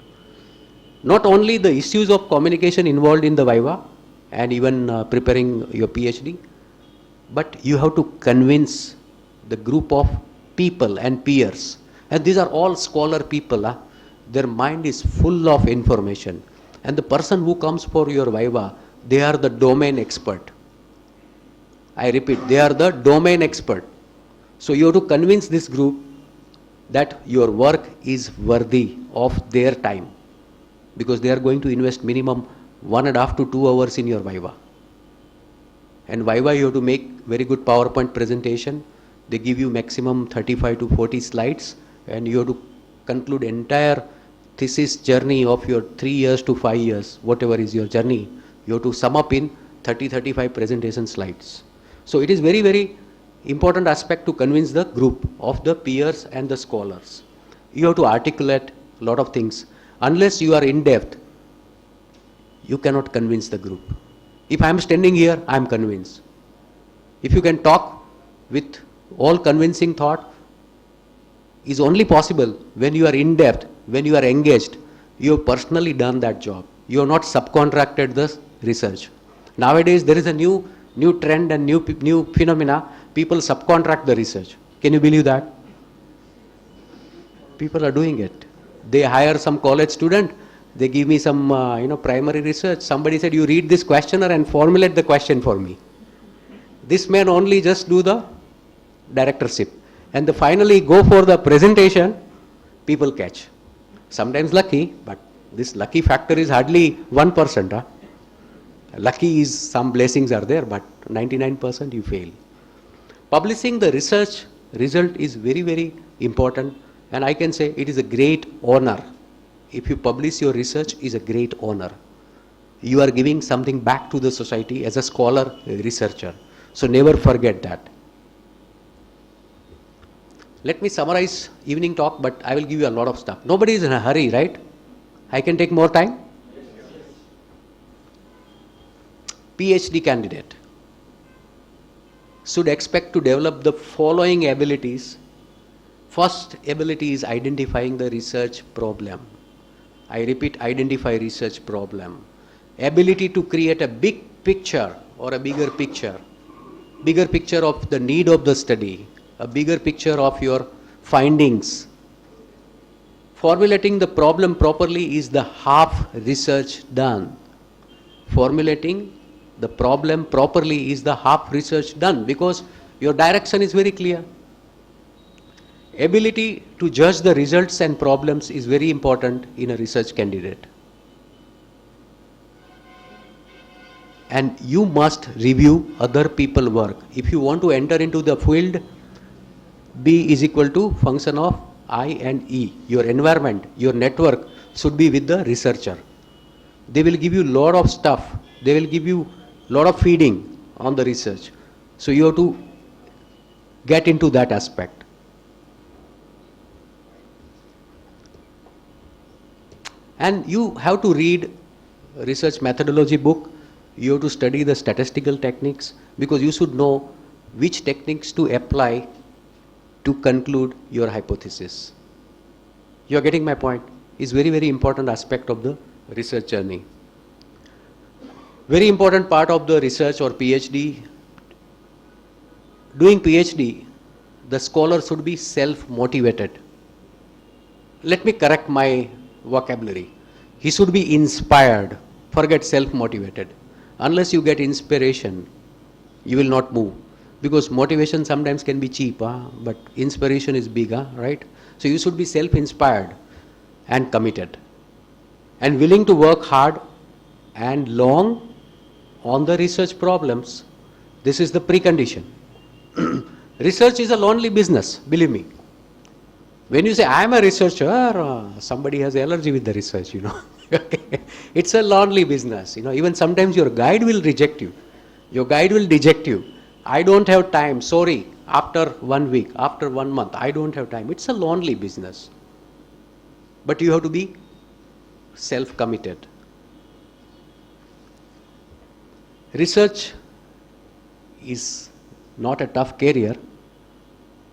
Not only the issues of communication involved in the Viva and even preparing your PhD, but you have to convince the group of people and peers. And these are all scholar people. Their mind is full of information. And the person who comes for your Viva, they are the domain expert. I repeat, they are the domain expert. So you have to convince this group that your work is worthy of their time, because they are going to invest minimum 1.5 to 2 hours in your Viva. And Viva you have to make very good PowerPoint presentation. They give you maximum 35 to 40 slides, and you have to conclude entire thesis journey of your 3 years to 5 years, whatever is your journey. You have to sum up in 30-35 presentation slides. So it is very, very important aspect to convince the group of the peers and the scholars. You have to articulate a lot of things. Unless you are in depth, you cannot convince the group. If I am standing here, I am convinced. If you can talk with all convincing thought, is only possible when you are in depth, when you are engaged. You have personally done that job. You have not subcontracted the research. Nowadays there is a new trend and new phenomena. People subcontract the research. Can you believe that? People are doing it. They hire some college student. They give me some primary research. Somebody said, you read this questionnaire and formulate the question for me. This man only just do the directorship. And they finally go for the presentation, people catch. Sometimes lucky, but this lucky factor is hardly 1%. Lucky is some blessings are there, but 99% you fail. Publishing the research result is very, very important, and I can say it is a great honor. If you publish your research, is a great honor. You are giving something back to the society as a scholar, a researcher. So never forget that. Let me summarize evening talk, but I will give you a lot of stuff. Nobody is in a hurry, right? I can take more time? PhD candidate should expect to develop the following abilities. First ability is identifying the research problem. I repeat, identify research problem. Ability to create a big picture or a bigger picture of the need of the study, a bigger picture of your findings. Formulating the problem properly is the half research done. Formulating the problem properly is the half research done, because your direction is very clear. Ability to judge the results and problems is very important in a research candidate. And you must review other people's work. If you want to enter into the field, B is equal to function of I and E. Your environment, your network should be with the researcher. They will give you lot of stuff. They will give you lot of feeding on the research. So you have to get into that aspect. And you have to read research methodology book. You have to study the statistical techniques, because you should know which techniques to apply to conclude your hypothesis. You are getting my point? It's very, very important aspect of the research journey. Very important part of the research or PhD. Doing PhD, the scholar should be self-motivated. Let me correct my vocabulary. He should be inspired. Forget self-motivated. Unless you get inspiration, you will not move. Because motivation sometimes can be cheap, but inspiration is big, right? So you should be self-inspired and committed and willing to work hard and long on the research problems. This is the precondition. Research is a lonely business, believe me. When you say, I am a researcher, somebody has allergy with the research, It's a lonely business, Even sometimes your guide will reject you. Your guide will deject you. I don't have time, sorry, after 1 week, after 1 month, I don't have time. It's a lonely business. But you have to be self-committed. Research is not a tough career,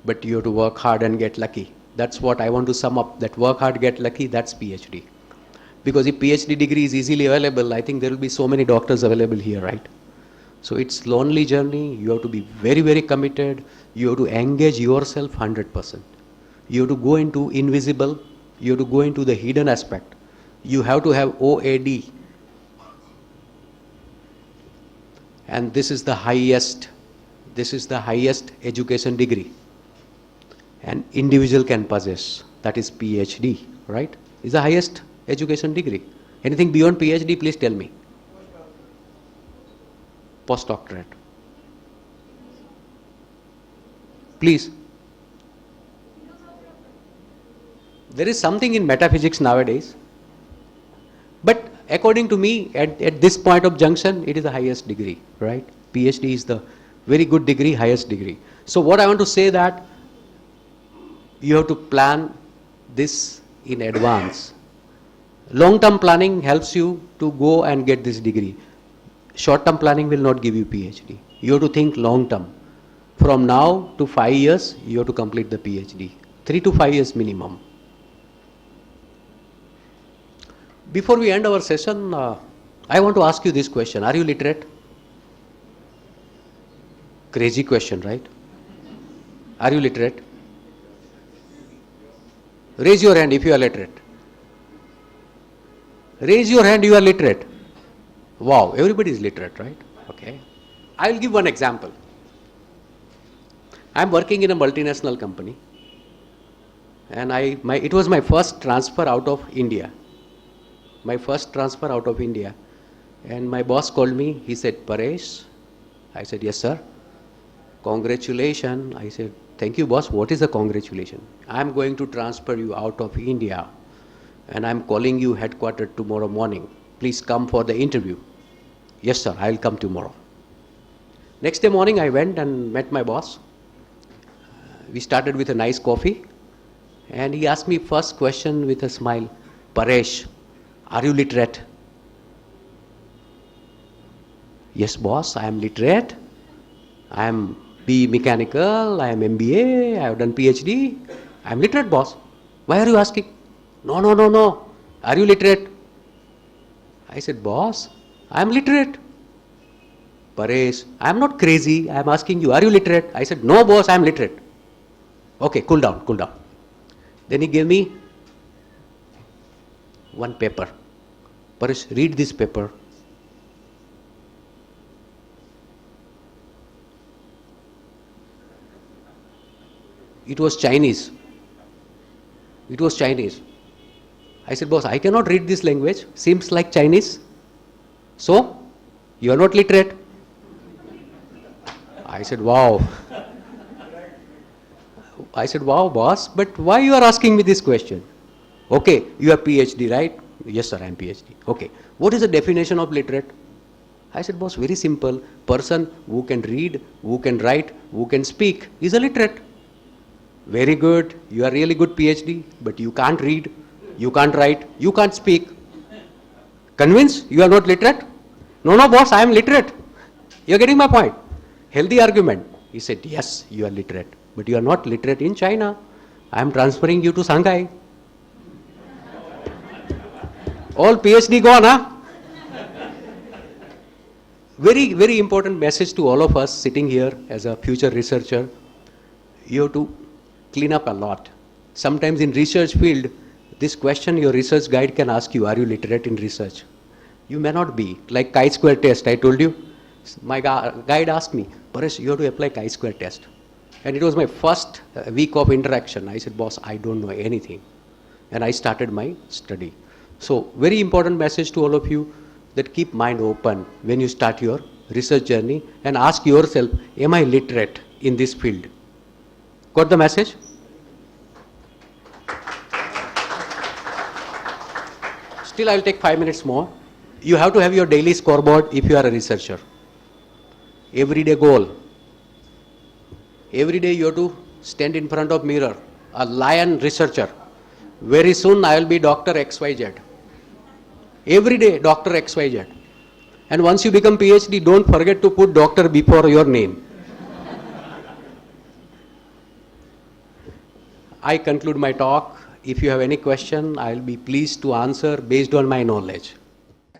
but you have to work hard and get lucky. That's what I want to sum up, that work hard, get lucky, that's PhD. Because if PhD degree is easily available, I think there will be so many doctors available here, right? So it's lonely journey. You have to be very, very committed. You have to engage yourself 100%. You have to go into invisible. You have to go into the hidden aspect. You have to have OAD. And this is the highest education degree an individual can possess. That is PhD, right? Is the highest education degree. Anything beyond PhD, please tell me. Postdoctorate. Please. There is something in metaphysics nowadays. But according to me, at this point of junction, it is the highest degree, right? PhD is the very good degree, highest degree. So what I want to say that you have to plan this in advance. Long-term planning helps you to go and get this degree. Short-term planning will not give you PhD. You have to think long-term. From now to 5 years, you have to complete the PhD. 3 to 5 years minimum. Before we end our session, I want to ask you this question. Are you literate? Crazy question, right? Are you literate? Raise your hand if you are literate. Raise your hand, you are literate. Wow, everybody is literate, right? Okay. I will give one example. I am working in a multinational company, and it was my first transfer out of India. My first transfer out of India. And my boss called me, he said, Paresh. I said, yes, sir. Congratulations. I said, thank you, boss. What is the congratulation? I am going to transfer you out of India, and I am calling you headquartered tomorrow morning. Please come for the interview. Yes, sir, I will come tomorrow. Next day morning, I went and met my boss. We started with a nice coffee, and he asked me first question with a smile, Paresh, are you literate? Yes, boss, I am literate. I am B mechanical, I am MBA, I have done PhD. I am literate, boss. Why are you asking? No. Are you literate? I said, boss, I am literate. Paresh, I am not crazy. I am asking you, are you literate? I said, no, boss, I am literate. Okay, cool down. Then he gave me one paper. Paresh, read this paper. It was Chinese. It was Chinese. I said, boss, I cannot read this language. Seems like Chinese. So, you are not literate. I said, wow. I said, wow, boss, but why you are asking me this question? Okay, you are PhD, right? Yes, sir, I am PhD. Okay, what is the definition of literate? I said, boss, very simple. Person who can read, who can write, who can speak is a literate. Very good, you are really good PhD, but you can't read, you can't write, you can't speak. Convinced you are not literate? No, no, boss, I am literate. You are getting my point? Healthy argument. He said, yes, you are literate, but you are not literate in China. I am transferring you to Shanghai. All PhD gone, huh? Very, very important message to all of us sitting here as a future researcher. You have to clean up a lot. Sometimes in research field, this question your research guide can ask you, are you literate in research? You may not be. Like chi-square test, I told you. My guide asked me, Paresh, you have to apply chi-square test. And it was my first week of interaction. I said, boss, I don't know anything. And I started my study. So, very important message to all of you, that keep mind open when you start your research journey and ask yourself, am I literate in this field? Got the message? Still, I will take 5 minutes more. You have to have your daily scoreboard if you are a researcher. Everyday goal. Every day you have to stand in front of mirror, a lion researcher. Very soon I will be Dr. XYZ. Every day Dr. XYZ. And once you become PhD, don't forget to put doctor before your name. I conclude my talk. If you have any question, I will be pleased to answer based on my knowledge.